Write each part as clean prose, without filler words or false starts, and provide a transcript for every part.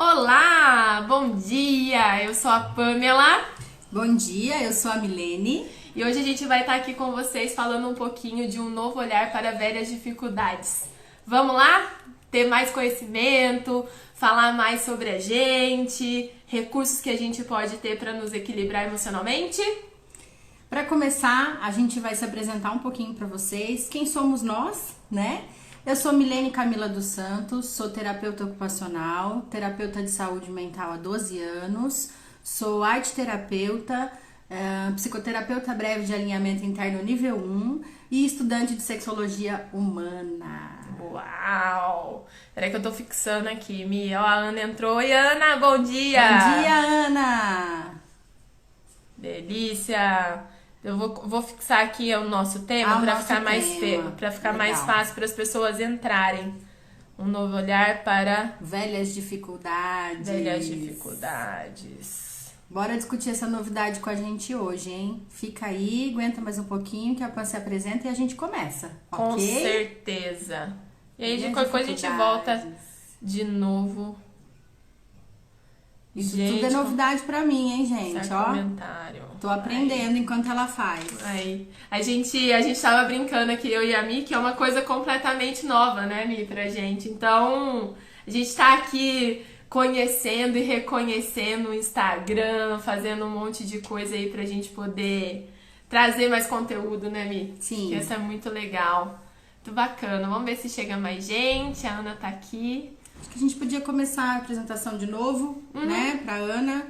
Olá, bom dia! Eu sou a Pamela Bom dia, eu sou a Milene. e hoje a gente vai estar aqui com vocês falando um pouquinho de um novo olhar para velhas dificuldades. Vamos lá? Ter mais conhecimento, falar mais sobre a gente, recursos que a gente pode ter para nos equilibrar emocionalmente? Para começar, a gente vai se apresentar um pouquinho para vocês. Quem somos nós, né? Eu sou Milene Camila dos Santos, sou terapeuta ocupacional, terapeuta de saúde mental há 12 anos, sou arte-terapeuta, psicoterapeuta breve de alinhamento interno nível 1 e estudante de sexologia humana. Uau! Peraí que eu tô fixando aqui, Mi. Ó, a Ana entrou. Oi, Ana, bom dia! Bom dia, Ana! Delícia! Eu vou fixar aqui o nosso tema O para nosso ficar mais tema. para ficar mais Legal. fácil para as pessoas entrarem. Um novo olhar para Velhas dificuldades. velhas dificuldades. Bora discutir essa novidade com a gente hoje, hein? Fica aí, aguenta mais um pouquinho que a Pan se apresenta e a gente começa, Com ok? certeza. E aí, de Velhas qualquer coisa, a gente volta dificuldades. de novo. Isso Gente, tudo é novidade pra mim, hein, gente? certo Ó, comentário. tô aprendendo enquanto ela faz. Aí, a gente tava brincando aqui, eu e a Mi, que é uma coisa completamente nova, né, Mi, pra gente. Então, a gente tá aqui conhecendo e reconhecendo o Instagram, fazendo um monte de coisa aí pra gente poder trazer mais conteúdo, né, Mi? Sim. Que isso é muito legal. Muito bacana. Vamos ver se chega mais gente. A Ana tá aqui. Acho que a gente podia começar a apresentação de novo, né, pra Ana.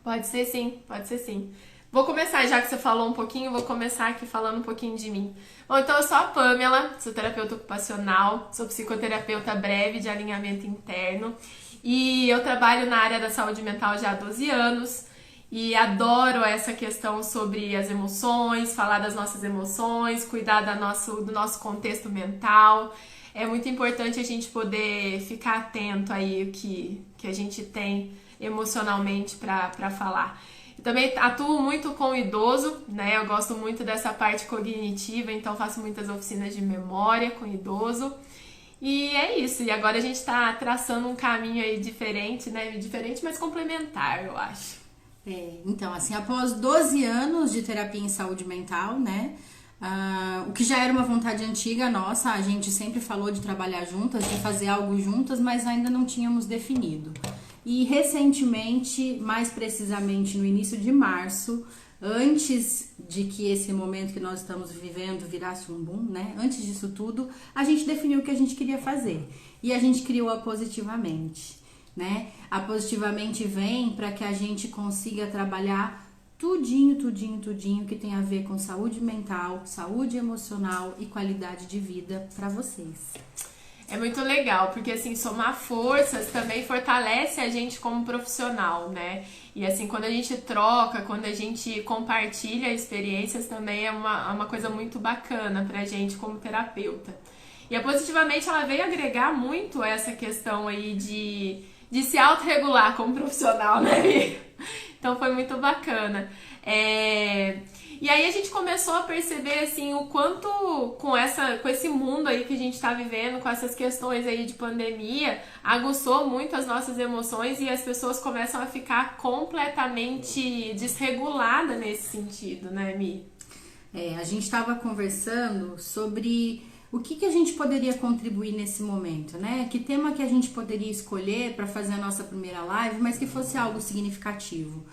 Pode ser sim, pode ser sim. Vou começar, já que você falou um pouquinho, vou começar aqui falando um pouquinho de mim. Bom, então eu sou a Pamela, sou terapeuta ocupacional, sou psicoterapeuta breve de alinhamento interno e eu trabalho na área da saúde mental já há 12 anos e adoro essa questão sobre as emoções, falar das nossas emoções, cuidar do nosso contexto mental. É muito importante a gente poder ficar atento aí o que a gente tem emocionalmente para falar. Eu também atuo muito com o idoso, né? Eu gosto muito dessa parte cognitiva, então faço muitas oficinas de memória com idoso. E é isso. E agora a gente tá traçando um caminho aí diferente, né? Diferente, mas complementar, eu acho. Então, assim, após 12 anos de terapia em saúde mental, né? O que já era uma vontade antiga nossa, a gente sempre falou de trabalhar juntas, de fazer algo juntas, mas ainda não tínhamos definido. E recentemente, mais precisamente no início de março, antes de que esse momento que nós estamos vivendo virasse um boom, né? Antes disso tudo, a gente definiu o que a gente queria fazer. E a gente criou a Positivamente, né? A Positivamente vem para que a gente consiga trabalhar tudinho que tem a ver com saúde mental, saúde emocional e qualidade de vida para vocês. É muito legal, porque assim, somar forças também fortalece a gente como profissional, né? E assim, quando a gente troca, quando a gente compartilha experiências, também é uma coisa muito bacana pra gente como terapeuta. E a Positivamente, ela veio agregar muito essa questão aí de se autorregular como profissional, né, Mi? Então foi muito bacana. E aí a gente começou a perceber assim o quanto com esse mundo aí que a gente tá vivendo, com essas questões aí de pandemia, aguçou muito as nossas emoções e as pessoas começam a ficar completamente desreguladas nesse sentido, né, Mi? A gente estava conversando sobre o que a gente poderia contribuir nesse momento, né? Que tema que a gente poderia escolher para fazer a nossa primeira live, mas que fosse algo significativo.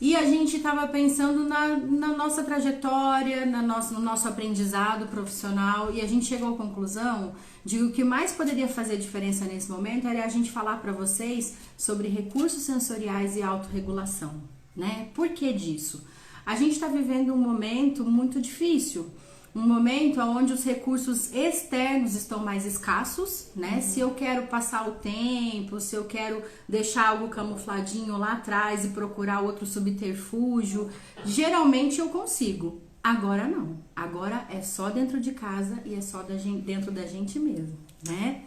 E a gente estava pensando na nossa trajetória, no nosso aprendizado profissional, e a gente chegou à conclusão de que o que mais poderia fazer diferença nesse momento era a gente falar para vocês sobre recursos sensoriais e autorregulação, né? Por que disso? A gente está vivendo um momento muito difícil, um momento onde os recursos externos estão mais escassos, né? Se eu quero passar o tempo, se eu quero deixar algo camufladinho lá atrás e procurar outro subterfúgio, geralmente eu consigo. Agora não. Agora é só dentro de casa e é só dentro da gente mesmo, né?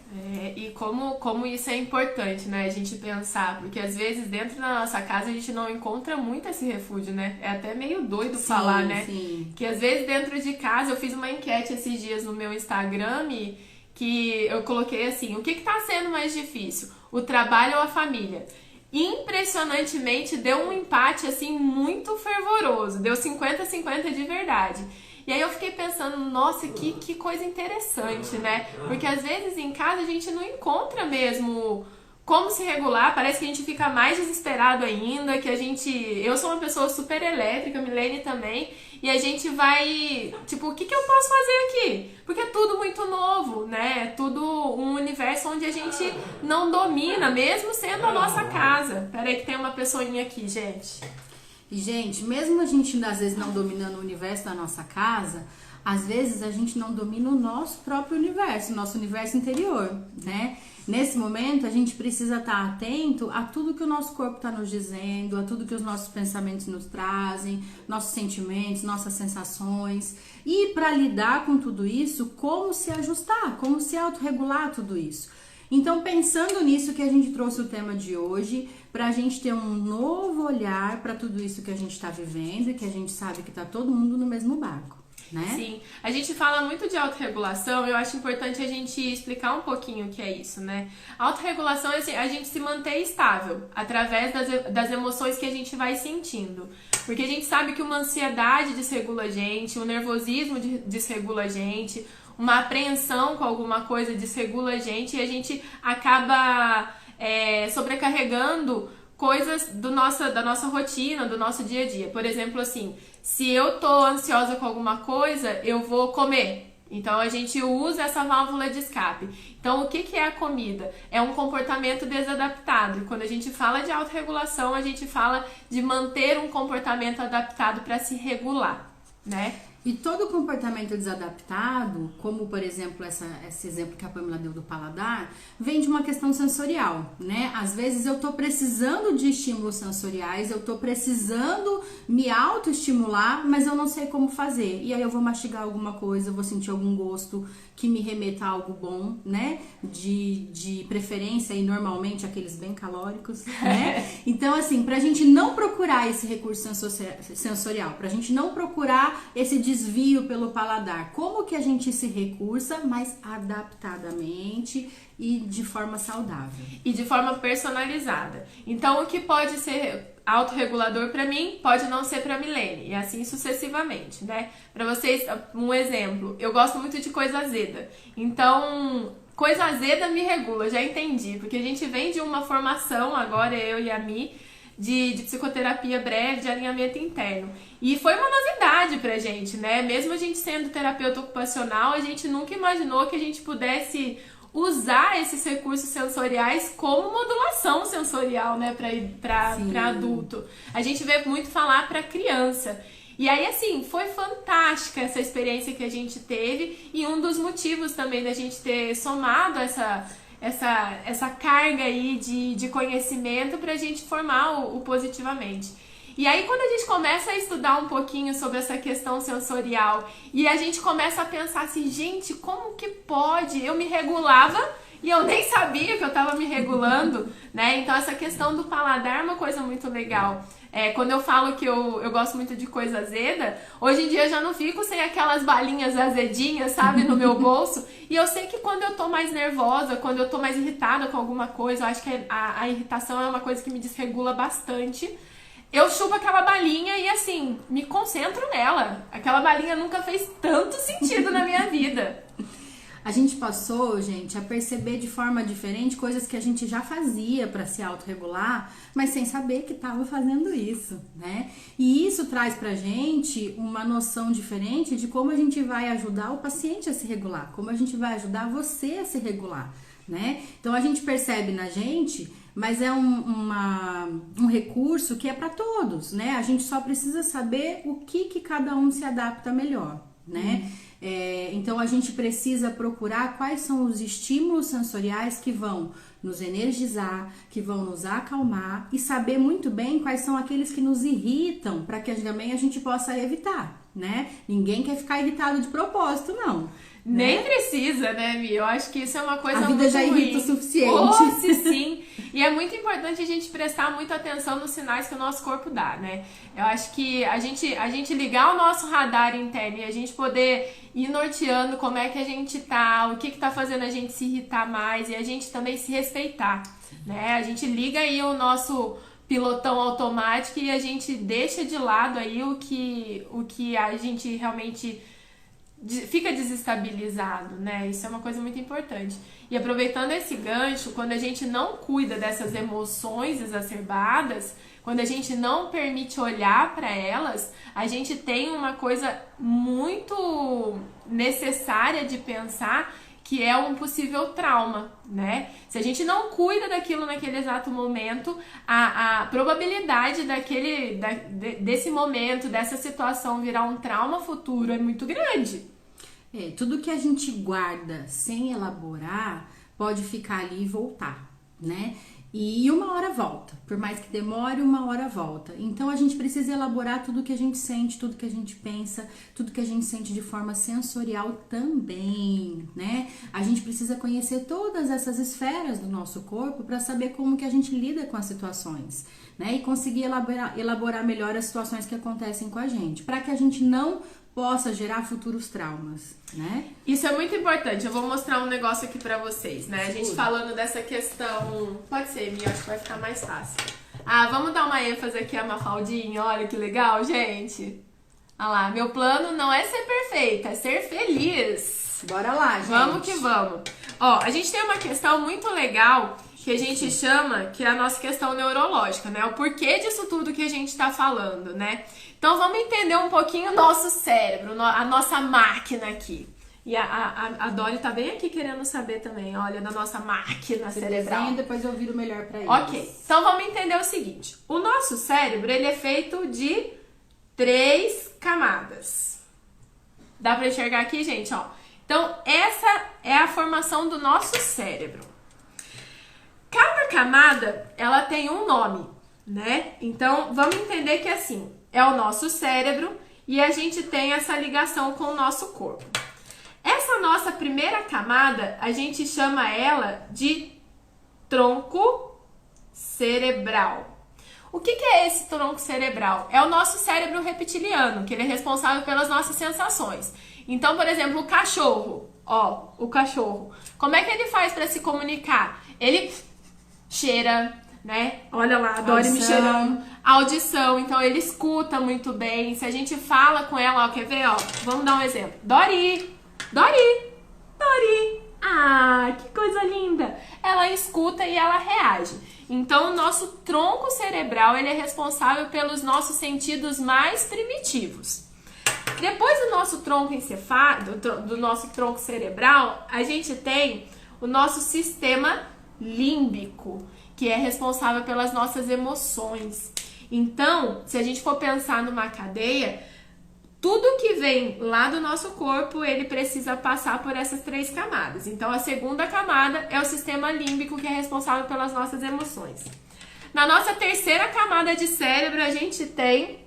E como isso é importante, né? A gente pensar, porque às vezes dentro da nossa casa a gente não encontra muito esse refúgio, né? É até meio doido falar, né? Sim. Que às vezes dentro de casa, eu fiz uma enquete esses dias no meu Instagram que eu coloquei assim, o que tá sendo mais difícil? o trabalho ou a família? Impressionantemente deu um empate assim muito fervoroso, deu 50-50 de verdade. E aí eu fiquei pensando, nossa, que coisa interessante, né? Porque às vezes em casa a gente não encontra mesmo como se regular, parece que a gente fica mais desesperado ainda, que a gente... Eu sou uma pessoa super elétrica, Milene também, e a gente vai... Tipo, o que eu posso fazer aqui? Porque é tudo muito novo, né? É tudo um universo onde a gente não domina, mesmo sendo a nossa casa. Peraí que tem uma pessoinha aqui, gente. E, gente, mesmo a gente às vezes não dominando o universo da nossa casa, às vezes a gente não domina o nosso próprio universo, o nosso universo interior, né? Nesse momento, a gente precisa estar atento a tudo que o nosso corpo está nos dizendo, a tudo que os nossos pensamentos nos trazem, nossos sentimentos, nossas sensações. E para lidar com tudo isso, como se ajustar, como se autorregular tudo isso. Então, pensando nisso que a gente trouxe o tema de hoje, para a gente ter um novo olhar para tudo isso que a gente está vivendo e que a gente sabe que está todo mundo no mesmo barco. Né? Sim, a gente fala muito de autorregulação e eu acho importante a gente explicar um pouquinho o que é isso, né? A autorregulação é a gente se manter estável através das emoções que a gente vai sentindo. Porque a gente sabe que uma ansiedade desregula a gente, um nervosismo desregula a gente, uma apreensão com alguma coisa desregula a gente e a gente acaba sobrecarregando coisas da nossa rotina, do nosso dia a dia. Por exemplo, assim, se eu tô ansiosa com alguma coisa, eu vou comer. Então, a gente usa essa válvula de escape. Então, o que é a comida? É um comportamento desadaptado. E quando a gente fala de autorregulação, a gente fala de manter um comportamento adaptado para se regular, né? E todo comportamento desadaptado, como por exemplo esse exemplo que a Pamela deu do paladar, vem de uma questão sensorial, né? Às vezes eu tô precisando de estímulos sensoriais, eu tô precisando me autoestimular, mas eu não sei como fazer. E aí eu vou mastigar alguma coisa, eu vou sentir algum gosto que me remeta a algo bom, né? De preferência e normalmente aqueles bem calóricos, né? Então assim, pra gente não procurar esse recurso sensorial, pra gente não procurar esse desvio pelo paladar, como que a gente se recursa, mas adaptadamente e de forma saudável. E de forma personalizada. Então, o que pode ser autorregulador para mim, pode não ser para Milene, e assim sucessivamente, né? Para vocês, um exemplo, eu gosto muito de coisa azeda. Então, coisa azeda me regula, já entendi, porque a gente vem de uma formação, agora eu e a Mi, de psicoterapia breve, de alinhamento interno. E foi uma novidade pra gente, né? Mesmo a gente sendo terapeuta ocupacional, a gente nunca imaginou que a gente pudesse usar esses recursos sensoriais como modulação sensorial, né? Pra adulto. A gente vê muito falar pra criança. E aí, assim, foi fantástica essa experiência que a gente teve e um dos motivos também da gente ter somado essa carga aí de conhecimento pra gente formar o Positivamente. E aí quando a gente começa a estudar um pouquinho sobre essa questão sensorial e a gente começa a pensar assim, gente, como que pode? Eu me regulava e eu nem sabia que eu tava me regulando, né? Então essa questão do paladar é uma coisa muito legal. Quando eu falo que eu gosto muito de coisa azeda, hoje em dia eu já não fico sem aquelas balinhas azedinhas, sabe, no meu bolso. E eu sei que quando eu tô mais nervosa, quando eu tô mais irritada com alguma coisa, eu acho que a irritação é uma coisa que me desregula bastante. Eu chupo aquela balinha e assim, me concentro nela. Aquela balinha nunca fez tanto sentido na minha vida. A gente passou, gente, a perceber de forma diferente coisas que a gente já fazia para se autorregular, mas sem saber que estava fazendo isso, né? E isso traz pra gente uma noção diferente de como a gente vai ajudar o paciente a se regular, como a gente vai ajudar você a se regular, né? Então a gente percebe na gente, mas é um recurso que é para todos, né? A gente só precisa saber o que cada um se adapta melhor, né? Então a gente precisa procurar quais são os estímulos sensoriais que vão nos energizar, que vão nos acalmar e saber muito bem quais são aqueles que nos irritam para que também a gente possa evitar, né? Ninguém quer ficar irritado de propósito, não. Nem precisa, né, Mi? Eu acho que isso é uma coisa muito ruim. A vida já irrita o suficiente. Oh, sim. E é muito importante a gente prestar muita atenção nos sinais que o nosso corpo dá, né? Eu acho que a gente ligar o nosso radar interno e a gente poder ir norteando como é que a gente tá, o que tá fazendo a gente se irritar mais e a gente também se respeitar. né? A gente liga aí o nosso pilotão automático e a gente deixa de lado aí o que a gente realmente fica desestabilizado, né? Isso é uma coisa muito importante. E aproveitando esse gancho, quando a gente não cuida dessas emoções exacerbadas, quando a gente não permite olhar para elas, a gente tem uma coisa muito necessária de pensar, que é um possível trauma, né? Se a gente não cuida daquilo naquele exato momento, a probabilidade desse momento, dessa situação virar um trauma futuro é muito grande. Tudo que a gente guarda sem elaborar pode ficar ali e voltar, né? E uma hora volta, por mais que demore, uma hora volta. Então a gente precisa elaborar tudo que a gente sente, tudo que a gente pensa, tudo que a gente sente de forma sensorial também, né? A gente precisa conhecer todas essas esferas do nosso corpo para saber como que a gente lida com as situações, né? E conseguir elaborar melhor as situações que acontecem com a gente, para que a gente não possa gerar futuros traumas, né? Isso é muito importante. Eu vou mostrar um negócio aqui pra vocês, né? A gente falando dessa questão... Pode ser, Mia, acho que vai ficar mais fácil. Vamos dar uma ênfase aqui a Mafaldinha. Olha que legal, gente. Olha lá, meu plano não é ser perfeita, é ser feliz. Bora lá, gente. Vamos que vamos. Ó, a gente tem uma questão muito legal que a gente chama, que é a nossa questão neurológica, né? O porquê disso tudo que a gente tá falando, né? Então vamos entender um pouquinho o nosso cérebro, a nossa máquina aqui. E a Dori tá bem aqui querendo saber também, olha, da nossa máquina cerebral. Desenho, depois eu viro melhor pra eles. Ok, então vamos entender o seguinte. O nosso cérebro, ele é feito de 3 camadas. Dá pra enxergar aqui, gente, ó. Então essa é a formação do nosso cérebro. Cada camada, ela tem um nome, né? Então vamos entender que assim... É o nosso cérebro e a gente tem essa ligação com o nosso corpo. Essa nossa primeira camada, a gente chama ela de tronco cerebral. O que é esse tronco cerebral? É o nosso cérebro reptiliano, que ele é responsável pelas nossas sensações. Então, por exemplo, o cachorro, o cachorro, como é que ele faz para se comunicar? Ele cheira, né? Olha lá, a Dori me cheirando. Audição, então ele escuta muito bem. Se a gente fala com ela, ó, quer ver, ó? Vamos dar um exemplo. Dori, Dori, Dori. Ah, que coisa linda. Ela escuta e ela reage. Então, o nosso tronco cerebral, ele é responsável pelos nossos sentidos mais primitivos. Depois do nosso tronco encefálico, do nosso tronco cerebral, a gente tem o nosso sistema límbico, que é responsável pelas nossas emoções. Então, se a gente for pensar numa cadeia, tudo que vem lá do nosso corpo, ele precisa passar por essas 3 camadas. Então, a segunda camada é o sistema límbico, que é responsável pelas nossas emoções. Na nossa terceira camada de cérebro, a gente tem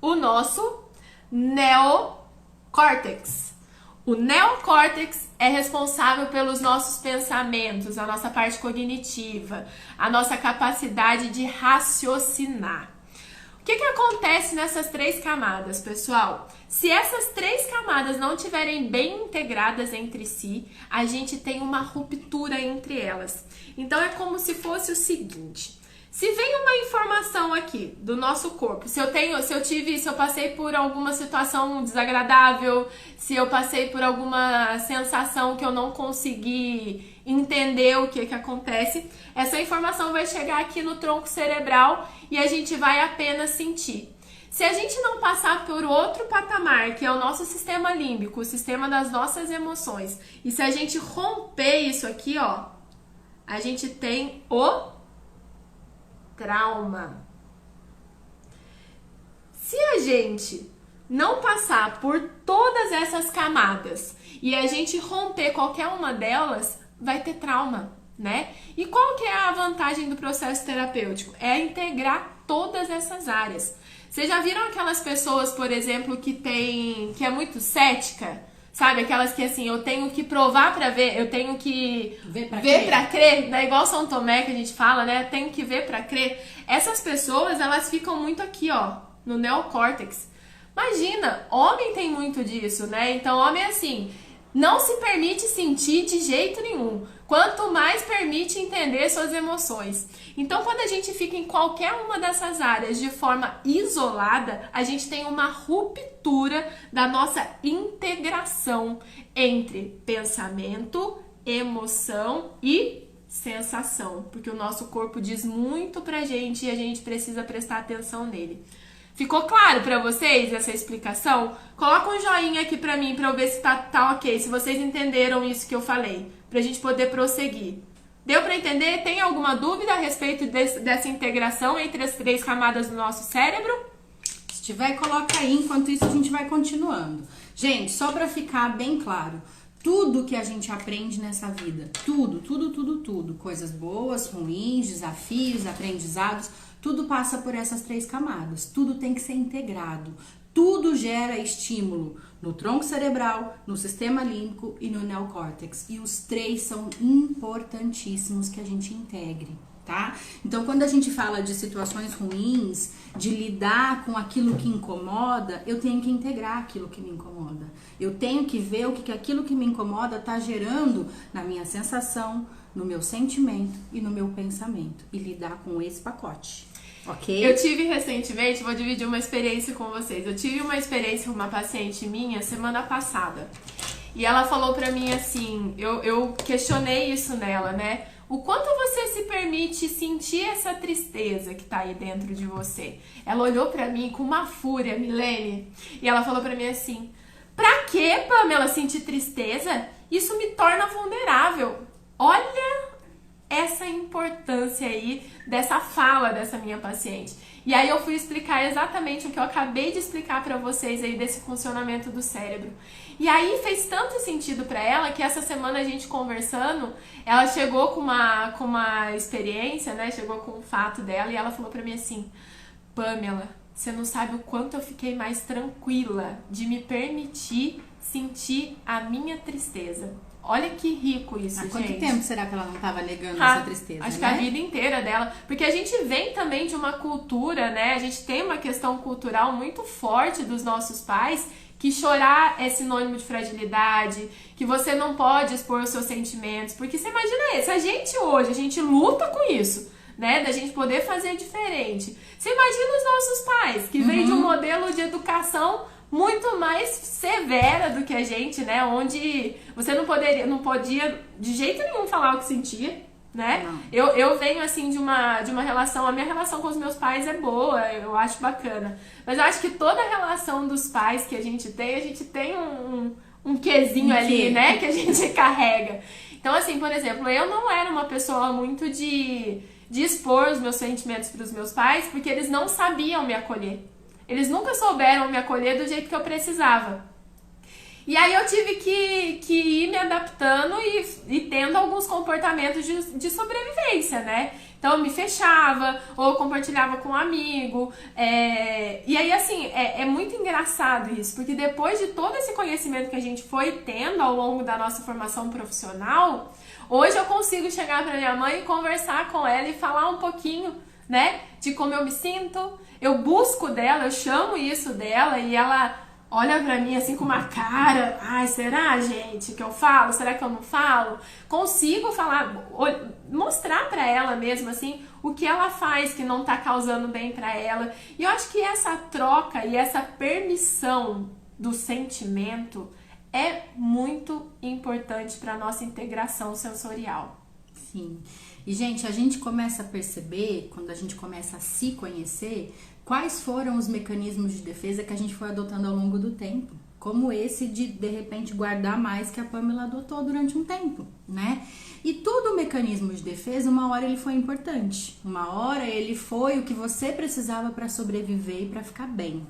o nosso neocórtex. O neocórtex é responsável pelos nossos pensamentos, a nossa parte cognitiva, a nossa capacidade de raciocinar. O que acontece nessas 3 camadas, pessoal? Se essas 3 camadas não estiverem bem integradas entre si, a gente tem uma ruptura entre elas. Então é como se fosse o seguinte: se vem uma informação aqui do nosso corpo, se eu passei por alguma situação desagradável, se eu passei por alguma sensação que eu não consegui entender o que acontece, essa informação vai chegar aqui no tronco cerebral e a gente vai apenas sentir. Se a gente não passar por outro patamar, que é o nosso sistema límbico, o sistema das nossas emoções, e se a gente romper isso aqui, ó, a gente tem o trauma. Se a gente não passar por todas essas camadas e a gente romper qualquer uma delas, vai ter trauma, né? E qual que é a vantagem do processo terapêutico? É integrar todas essas áreas. Vocês já viram aquelas pessoas, por exemplo, que é muito cética? Sabe, aquelas que assim, eu tenho que provar pra ver, eu tenho que ver pra crer, né? Igual São Tomé que a gente fala, né? Tenho que ver pra crer. Essas pessoas, elas ficam muito aqui, ó, no neocórtex. Imagina, homem tem muito disso, né? Então, homem é assim, Não se permite sentir de jeito nenhum. Quanto mais permite entender suas emoções. Então, quando a gente fica em qualquer uma dessas áreas de forma isolada, a gente tem uma ruptura da nossa integração entre pensamento, emoção e sensação. Porque o nosso corpo diz muito pra gente e a gente precisa prestar atenção nele. Ficou claro pra vocês essa explicação? Coloca um joinha aqui pra mim, pra eu ver se tá ok, se vocês entenderam isso que eu falei, pra gente poder prosseguir. Deu pra entender? Tem alguma dúvida a respeito dessa integração entre as 3 camadas do nosso cérebro? Se tiver, coloca aí, enquanto isso a gente vai continuando. Gente, só pra ficar bem claro, tudo que a gente aprende nessa vida, tudo, coisas boas, ruins, desafios, aprendizados, tudo passa por essas 3 camadas, tudo tem que ser integrado, tudo gera estímulo no tronco cerebral, no sistema límbico e no neocórtex, e os 3 são importantíssimos que a gente integre, tá? Então, quando a gente fala de situações ruins, de lidar com aquilo que incomoda, eu tenho que integrar aquilo que me incomoda, eu tenho que ver o que aquilo que me incomoda tá gerando na minha sensação, no meu sentimento e no meu pensamento, e lidar com esse pacote. Okay. Eu tive recentemente, vou dividir uma experiência com vocês. Eu tive uma experiência com uma paciente minha semana passada. E ela falou pra mim assim, eu questionei isso nela, né? O quanto você se permite sentir essa tristeza que tá aí dentro de você? Ela olhou pra mim com uma fúria, Milene, e ela falou pra mim assim, pra que, Pamela, sentir tristeza? Isso me torna vulnerável. Olha essa importância aí dessa fala dessa minha paciente. E aí eu fui explicar exatamente o que eu acabei de explicar pra vocês aí desse funcionamento do cérebro. E aí fez tanto sentido pra ela que essa semana a gente conversando, ela chegou com uma experiência, né? Chegou com o fato dela e ela falou pra mim assim, Pamela, você não sabe o quanto eu fiquei mais tranquila de me permitir sentir a minha tristeza. Olha que rico isso, gente. Há quanto tempo será que ela não estava negando essa tristeza, acho né? que a vida inteira dela. Porque a gente vem também de uma cultura, né? A gente tem uma questão cultural muito forte dos nossos pais, que chorar é sinônimo de fragilidade, que você não pode expor os seus sentimentos. Porque você imagina isso, a gente hoje, a gente luta com isso, né? Da gente poder fazer diferente. Você imagina os nossos pais, que vêm de um modelo de educação muito mais severa do que a gente, né? Onde você não podia de jeito nenhum falar o que sentia, né? Eu venho assim de uma relação, a minha relação com os meus pais é boa, eu acho bacana. Mas eu acho que toda a relação dos pais que a gente tem um quezinho ali, né? Que a gente carrega. Então, assim, por exemplo, eu não era uma pessoa muito de expor os meus sentimentos para os meus pais, porque eles não sabiam me acolher. Eles nunca souberam me acolher do jeito que eu precisava. E aí eu tive que ir me adaptando e tendo alguns comportamentos de sobrevivência, né? Então eu me fechava, ou compartilhava com um amigo. E aí, assim, é muito engraçado isso, porque depois de todo esse conhecimento que a gente foi tendo ao longo da nossa formação profissional, hoje eu consigo chegar pra minha mãe e conversar com ela e falar um pouquinho, né, de como eu me sinto. Eu busco dela, eu chamo isso dela e ela olha pra mim assim com uma cara, ai, será, gente, que eu falo? Será que eu não falo? Consigo falar, mostrar pra ela mesmo, assim, o que ela faz que não tá causando bem pra ela. E eu acho que essa troca e essa permissão do sentimento é muito importante pra nossa integração sensorial. Sim. E, gente, a gente começa a perceber, quando a gente começa a se conhecer, quais foram os mecanismos de defesa que a gente foi adotando ao longo do tempo. Como esse de repente, guardar mais que a Pamela adotou durante um tempo, né? E todo mecanismo de defesa, uma hora ele foi importante. Uma hora ele foi o que você precisava para sobreviver e para ficar bem.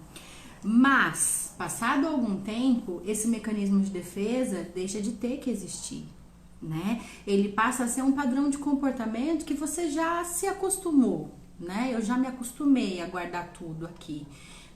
Mas, passado algum tempo, esse mecanismo de defesa deixa de ter que existir, né? Ele passa a ser um padrão de comportamento que você já se acostumou, né? Eu já me acostumei a guardar tudo aqui.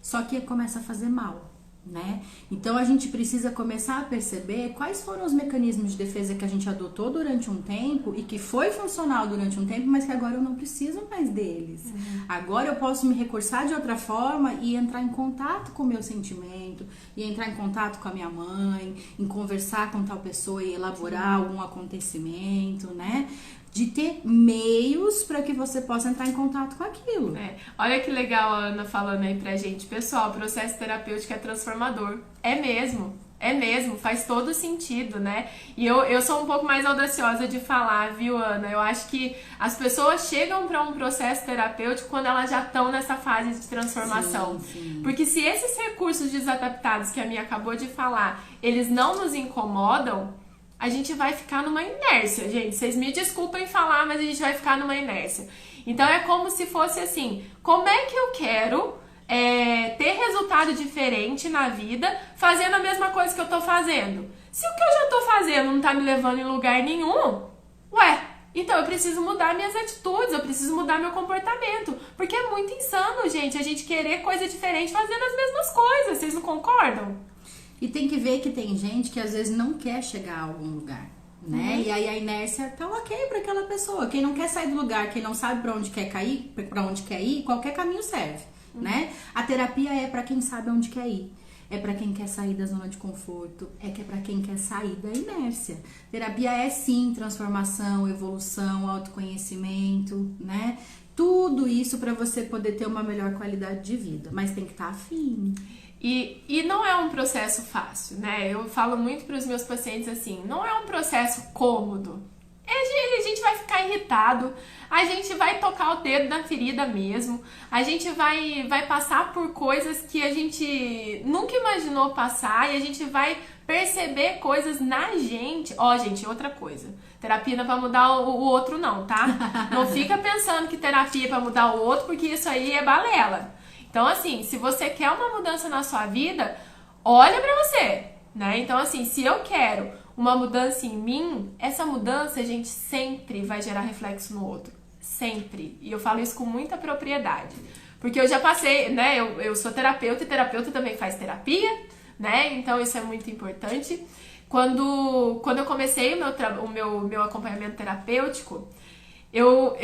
Só que começa a fazer mal. né? Então a gente precisa começar a perceber quais foram os mecanismos de defesa que a gente adotou durante um tempo e que foi funcional durante um tempo, mas que agora eu não preciso mais deles. Agora eu posso me recursar de outra forma e entrar em contato com o meu sentimento, e entrar em contato com a minha mãe, em conversar com tal pessoa e elaborar algum acontecimento, né? De ter meios para que você possa entrar em contato com aquilo. Olha que legal a Ana falando aí pra gente. Pessoal, o processo terapêutico é transformador. É mesmo, faz todo sentido, né? E eu sou um pouco mais audaciosa de falar, viu, Ana? Eu acho que as pessoas chegam para um processo terapêutico quando elas já estão nessa fase de transformação. Sim. Porque se esses recursos desadaptados que a Mia acabou de falar, eles não nos incomodam, a gente vai ficar numa inércia, gente. Vocês me desculpem falar, mas a gente vai ficar numa inércia. Então é como se fosse assim, como é que eu quero ter resultado diferente na vida fazendo a mesma coisa que eu tô fazendo? Se o que eu já tô fazendo não tá me levando em lugar nenhum, então eu preciso mudar minhas atitudes, eu preciso mudar meu comportamento. Porque é muito insano, gente, a gente querer coisa diferente fazendo as mesmas coisas. Vocês não concordam? E tem que ver que tem gente que às vezes não quer chegar a algum lugar, né? E aí a inércia tá ok para aquela pessoa. Quem não quer sair do lugar, quem não sabe para onde quer cair, para onde quer ir, qualquer caminho serve, né? A terapia é para quem sabe onde quer ir. É para quem quer sair da zona de conforto, que é para quem quer sair da inércia. Terapia é sim transformação, evolução, autoconhecimento, né? Tudo isso para você poder ter uma melhor qualidade de vida, mas tem que estar afim. E não é um processo fácil, né? Eu falo muito para os meus pacientes assim, não é um processo cômodo. A gente vai ficar irritado, a gente vai tocar o dedo na ferida mesmo, a gente vai passar por coisas que a gente nunca imaginou passar e a gente vai perceber coisas na gente. Gente, outra coisa, terapia não é pra mudar o outro não, tá? Não fica pensando que terapia é pra mudar o outro, porque isso aí é balela. Então, assim, se você quer uma mudança na sua vida, olha pra você, né? Então, assim, se eu quero uma mudança em mim, essa mudança, gente, sempre vai gerar reflexo no outro. Sempre. E eu falo isso com muita propriedade. Porque eu já passei, né? Eu sou terapeuta e terapeuta também faz terapia, né? Então, isso é muito importante. Quando eu comecei o meu acompanhamento terapêutico, eu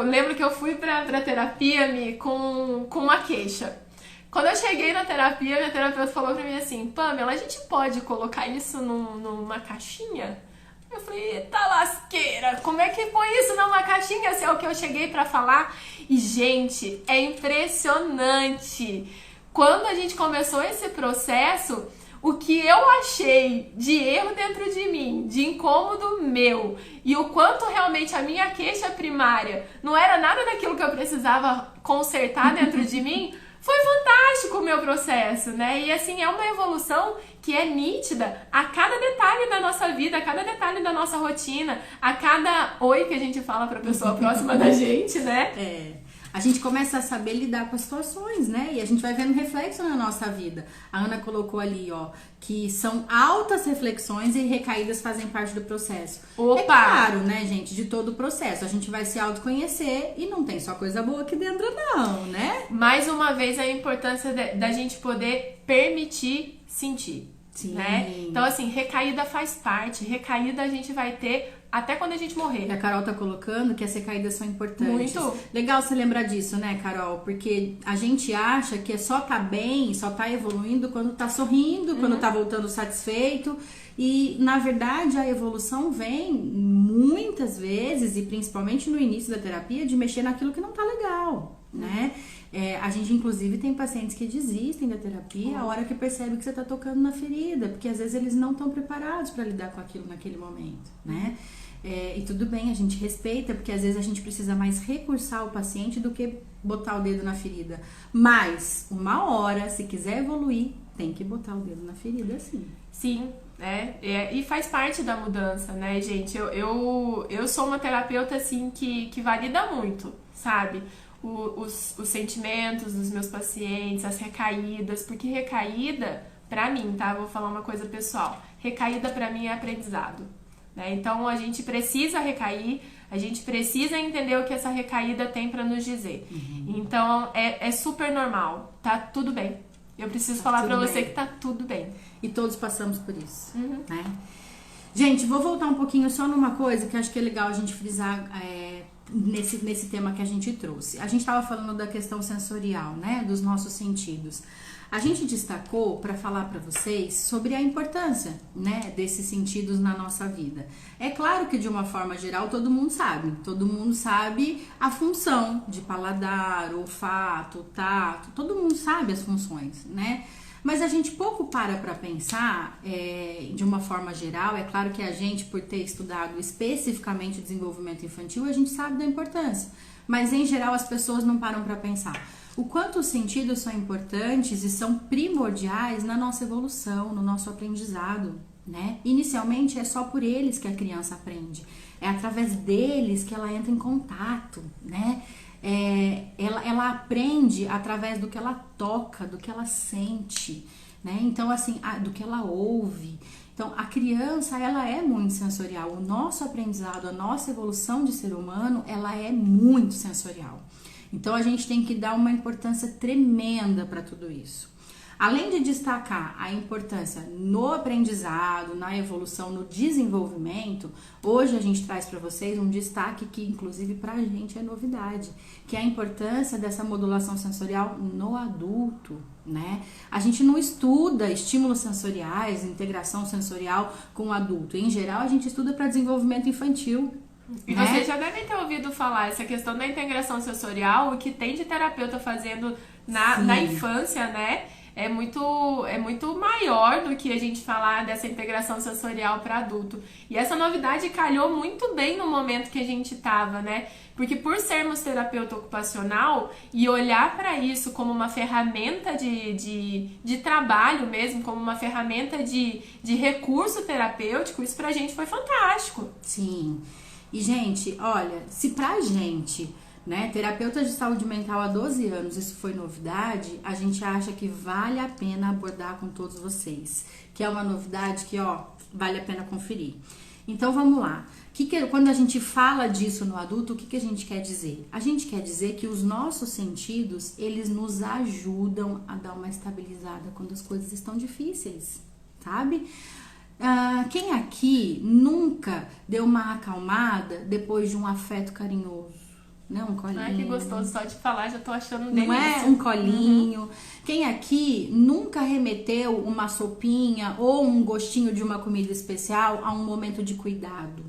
lembro que eu fui pra terapia com uma queixa. Quando eu cheguei na terapia, minha terapeuta falou pra mim assim, Pamela, a gente pode colocar isso numa caixinha? Eu falei, tá lasqueira, como é que põe isso numa caixinha? Esse é o que eu cheguei pra falar. E, gente, é impressionante. Quando a gente começou esse processo, o que eu achei de erro dentro de mim, de incômodo meu, e o quanto realmente a minha queixa primária não era nada daquilo que eu precisava consertar dentro de mim, foi fantástico o meu processo, né? E assim, é uma evolução que é nítida a cada detalhe da nossa vida, a cada detalhe da nossa rotina, a cada oi que a gente fala pra pessoa próxima da gente, né? A gente começa a saber lidar com as situações, né? E a gente vai vendo reflexo na nossa vida. A Ana colocou ali, que são altas reflexões e recaídas fazem parte do processo. Opa! É claro, né, gente, de todo o processo. A gente vai se autoconhecer e não tem só coisa boa aqui dentro, não, né? Mais uma vez, a importância da gente poder permitir sentir. Sim. Né? Então, assim, recaída faz parte. Recaída a gente vai ter até quando a gente morrer. E a Carol tá colocando que as recaídas são importantes. Muito. Legal você lembrar disso, né, Carol? Porque a gente acha que só tá bem, só tá evoluindo quando tá sorrindo, quando tá voltando satisfeito. E, na verdade, a evolução vem muitas vezes, e principalmente no início da terapia, de mexer naquilo que não tá legal, né? A gente, inclusive, tem pacientes que desistem da terapia a hora que percebe que você tá tocando na ferida, porque às vezes eles não estão preparados para lidar com aquilo naquele momento, né? E tudo bem, a gente respeita, porque às vezes a gente precisa mais recursar o paciente do que botar o dedo na ferida. Mas, uma hora, se quiser evoluir, tem que botar o dedo na ferida, sim. Sim, e faz parte da mudança, né, gente? Eu sou uma terapeuta, assim, que valida muito, sabe? Os sentimentos dos meus pacientes, as recaídas, porque recaída, pra mim, tá? Vou falar uma coisa pessoal. Recaída pra mim é aprendizado, né? Então a gente precisa recair, a gente precisa entender o que essa recaída tem pra nos dizer. Então é super normal, tá tudo bem. Eu preciso Tá falar pra tudo você bem. que tá tudo bem. E todos passamos por isso, né? Gente, vou voltar um pouquinho só numa coisa que eu acho que é legal a gente frisar nesse tema que a gente trouxe. A gente estava falando da questão sensorial, né? Dos nossos sentidos. A gente destacou para falar para vocês sobre a importância, né, desses sentidos na nossa vida. É claro que de uma forma geral todo mundo sabe a função de paladar, olfato, tato, todo mundo sabe as funções, né? Mas a gente pouco para pensar de uma forma geral. É claro que a gente, por ter estudado especificamente o desenvolvimento infantil, a gente sabe da importância. Mas em geral as pessoas não param para pensar o quanto os sentidos são importantes e são primordiais na nossa evolução, no nosso aprendizado, né? Inicialmente é só por eles que a criança aprende. É através deles que ela entra em contato, né? Ela aprende através do que ela toca, do que ela sente, né? Então, assim, do que ela ouve. Então, a criança, ela é muito sensorial. O nosso aprendizado, a nossa evolução de ser humano, ela é muito sensorial. Então, a gente tem que dar uma importância tremenda para tudo isso. Além de destacar a importância no aprendizado, na evolução, no desenvolvimento, hoje a gente traz para vocês um destaque que, inclusive, para a gente é novidade, que é a importância dessa modulação sensorial no adulto, né? A gente não estuda estímulos sensoriais, integração sensorial com o adulto. Em geral, a gente estuda para desenvolvimento infantil. E né? vocês já devem ter ouvido falar essa questão da integração sensorial, o que tem de terapeuta fazendo na infância, né? É muito maior do que a gente falar dessa integração sensorial para adulto. E essa novidade calhou muito bem no momento que a gente estava, né? Porque por sermos terapeuta ocupacional e olhar para isso como uma ferramenta de trabalho mesmo, como uma ferramenta de recurso terapêutico, isso pra gente foi fantástico. Sim. E, gente, olha, se pra gente, né, terapeutas de saúde mental há 12 anos, isso foi novidade, a gente acha que vale a pena abordar com todos vocês. Que é uma novidade que, vale a pena conferir. Então, vamos lá. Quando a gente fala disso no adulto, o que a gente quer dizer? A gente quer dizer que os nossos sentidos, eles nos ajudam a dar uma estabilizada quando as coisas estão difíceis, sabe? Quem aqui nunca deu uma acalmada depois de um afeto carinhoso? Né? Um colinho. Ai, que gostoso, só de falar já tô achando Não delícia. é? Um colinho. Quem aqui nunca remeteu uma sopinha ou um gostinho de uma comida especial a um momento de cuidado?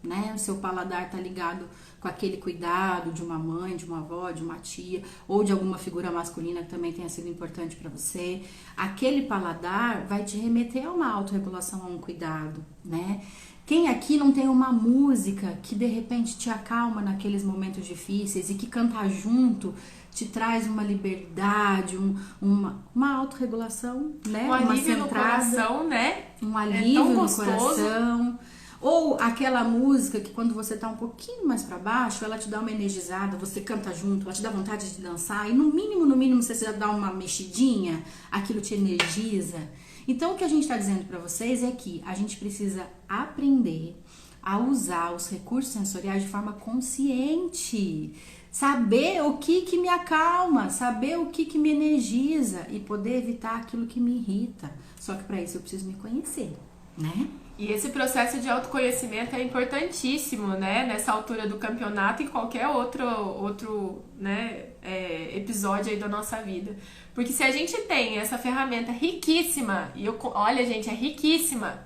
Né? O seu paladar tá ligado com aquele cuidado de uma mãe, de uma avó, de uma tia ou de alguma figura masculina que também tenha sido importante para você. Aquele paladar vai te remeter a uma autorregulação, a um cuidado, né? Quem aqui não tem uma música que de repente te acalma naqueles momentos difíceis e que cantar junto te traz uma liberdade, uma autorregulação, né? Um alívio uma no coração, né? Um alívio tão no gostoso. coração. Ou aquela música que quando você tá um pouquinho mais pra baixo, ela te dá uma energizada, você canta junto, ela te dá vontade de dançar e no mínimo você já dá uma mexidinha, aquilo te energiza. Então o que a gente tá dizendo pra vocês é que a gente precisa aprender a usar os recursos sensoriais de forma consciente, saber o que me acalma, saber o que me energiza e poder evitar aquilo que me irrita. Só que pra isso eu preciso me conhecer, né? E esse processo de autoconhecimento é importantíssimo, né? Nessa altura do campeonato e qualquer outro né, episódio aí da nossa vida. Porque se a gente tem essa ferramenta riquíssima, olha, gente, é riquíssima.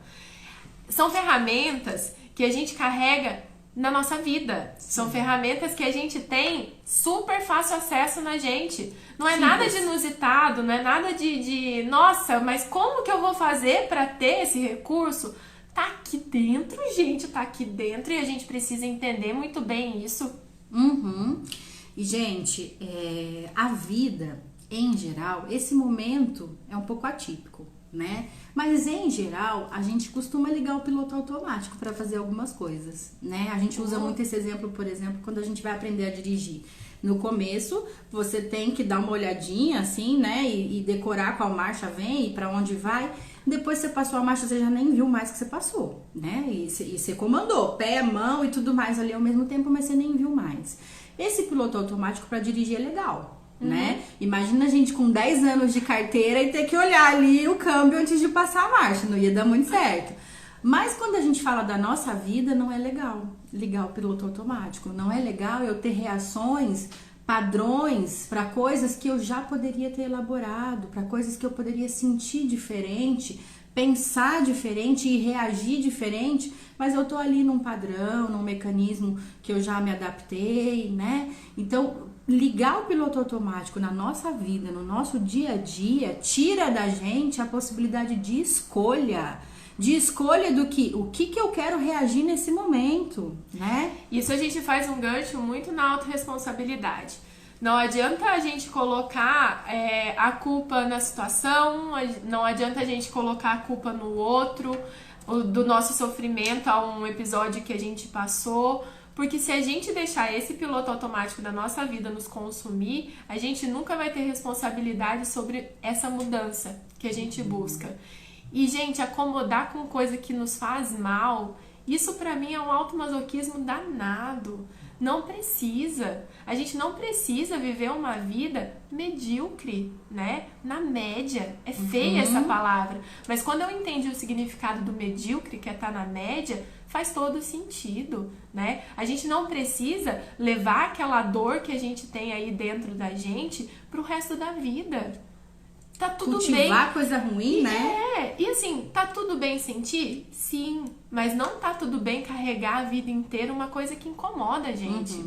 São ferramentas que a gente carrega na nossa vida. São ferramentas que a gente tem super fácil acesso na gente. Não é nada de inusitado, não é nada de nossa, mas como que eu vou fazer para ter esse recurso? Tá aqui dentro, gente, tá aqui dentro e a gente precisa entender muito bem isso. E, gente, a vida, em geral, esse momento é um pouco atípico, né? Mas, em geral, a gente costuma ligar o piloto automático para fazer algumas coisas, né? A gente usa muito esse exemplo, por exemplo, quando a gente vai aprender a dirigir. No começo, você tem que dar uma olhadinha, assim, né? E decorar qual marcha vem e para onde vai. Depois você passou a marcha, você já nem viu mais que você passou, né? E você comandou pé, mão e tudo mais ali ao mesmo tempo, mas você nem viu mais. Esse piloto automático para dirigir é legal, né? Imagina a gente com 10 anos de carteira e ter que olhar ali o câmbio antes de passar a marcha, não ia dar muito certo. Mas quando a gente fala da nossa vida, não é legal ligar o piloto automático, não é legal eu ter reações, padrões para coisas que eu já poderia ter elaborado, para coisas que eu poderia sentir diferente, pensar diferente e reagir diferente, mas eu tô ali num padrão, num mecanismo que eu já me adaptei, né? Então, ligar o piloto automático na nossa vida, no nosso dia a dia, tira da gente a possibilidade de escolha do que, o que eu quero reagir nesse momento, né? Isso a gente faz um gancho muito na autorresponsabilidade. Não adianta a gente colocar a culpa na situação, não adianta a gente colocar a culpa no outro, do nosso sofrimento a um episódio que a gente passou, porque se a gente deixar esse piloto automático da nossa vida nos consumir, a gente nunca vai ter responsabilidade sobre essa mudança que a gente busca. E, gente, acomodar com coisa que nos faz mal, isso pra mim é um automasoquismo danado. Não precisa. A gente não precisa viver uma vida medíocre, né? Na média. É feia essa palavra. Mas quando eu entendi o significado do medíocre, que é estar na média, faz todo sentido, né? A gente não precisa levar aquela dor que a gente tem aí dentro da gente pro resto da vida. Tá tudo cultivar bem. Coisa ruim, né? E assim, tá tudo bem sentir? Sim, mas não tá tudo bem carregar a vida inteira uma coisa que incomoda a gente.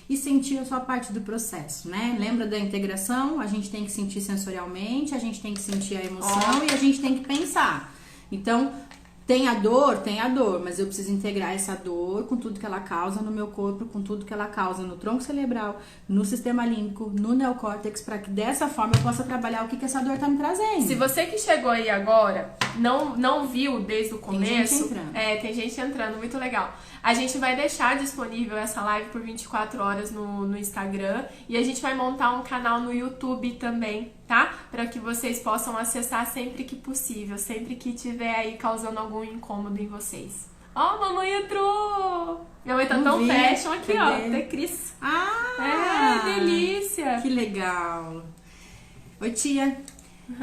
E sentir a sua parte do processo, né? Lembra da integração? A gente tem que sentir sensorialmente, a gente tem que sentir a emoção e a gente tem que pensar. Então, tem a dor, mas eu preciso integrar essa dor com tudo que ela causa no meu corpo, com tudo que ela causa no tronco cerebral, no sistema límbico, no neocórtex, para que dessa forma eu possa trabalhar o que essa dor tá me trazendo. Se você que chegou aí agora, não viu desde o começo... Tem gente entrando. Tem gente entrando, muito legal. A gente vai deixar disponível essa live por 24 horas no Instagram e a gente vai montar um canal no YouTube também, tá? Para que vocês possam acessar sempre que possível, sempre que tiver aí causando algum incômodo em vocês. Ó, mamãe entrou! Minha mãe tá tão fashion aqui, ó. Até Cris. Delícia! Que legal! Oi, tia!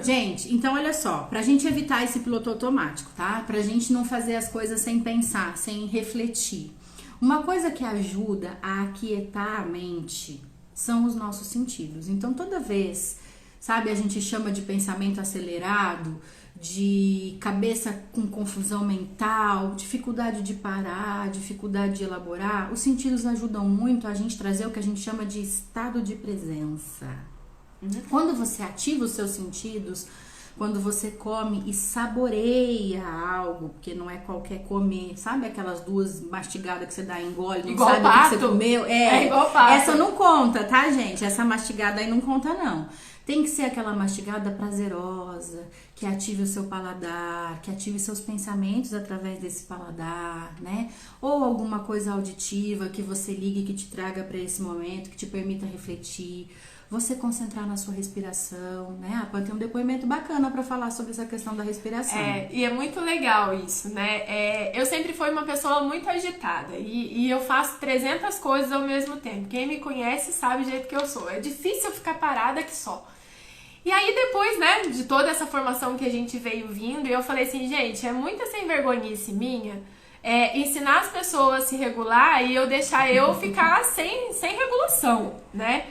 Gente, então olha só, pra gente evitar esse piloto automático, tá? Pra gente não fazer as coisas sem pensar, sem refletir. Uma coisa que ajuda a aquietar a mente são os nossos sentidos. Então toda vez, sabe, a gente chama de pensamento acelerado, de cabeça com confusão mental, dificuldade de parar, dificuldade de elaborar, os sentidos ajudam muito a gente trazer o que a gente chama de estado de presença. Quando você ativa os seus sentidos, quando você come e saboreia algo, porque não é qualquer comer, sabe aquelas duas mastigadas que você dá engole, não igual sabe pato. O que você comeu? É igual pato. Essa não conta, tá, gente? Essa mastigada aí não conta, não. Tem que ser aquela mastigada prazerosa, que ative o seu paladar, que ative seus pensamentos através desse paladar, né? Ou alguma coisa auditiva que você ligue, que te traga para esse momento, que te permita refletir. Você concentrar na sua respiração, né? A Pan tem um depoimento bacana para falar sobre essa questão da respiração. E é muito legal isso, né? Eu sempre fui uma pessoa muito agitada e eu faço 300 coisas ao mesmo tempo. Quem me conhece sabe do jeito que eu sou. É difícil ficar parada aqui só. E aí depois, né, de toda essa formação que a gente veio vindo, eu falei assim, gente, é muita sem vergonhice minha ensinar as pessoas a se regular e eu deixar eu ficar sem regulação, né?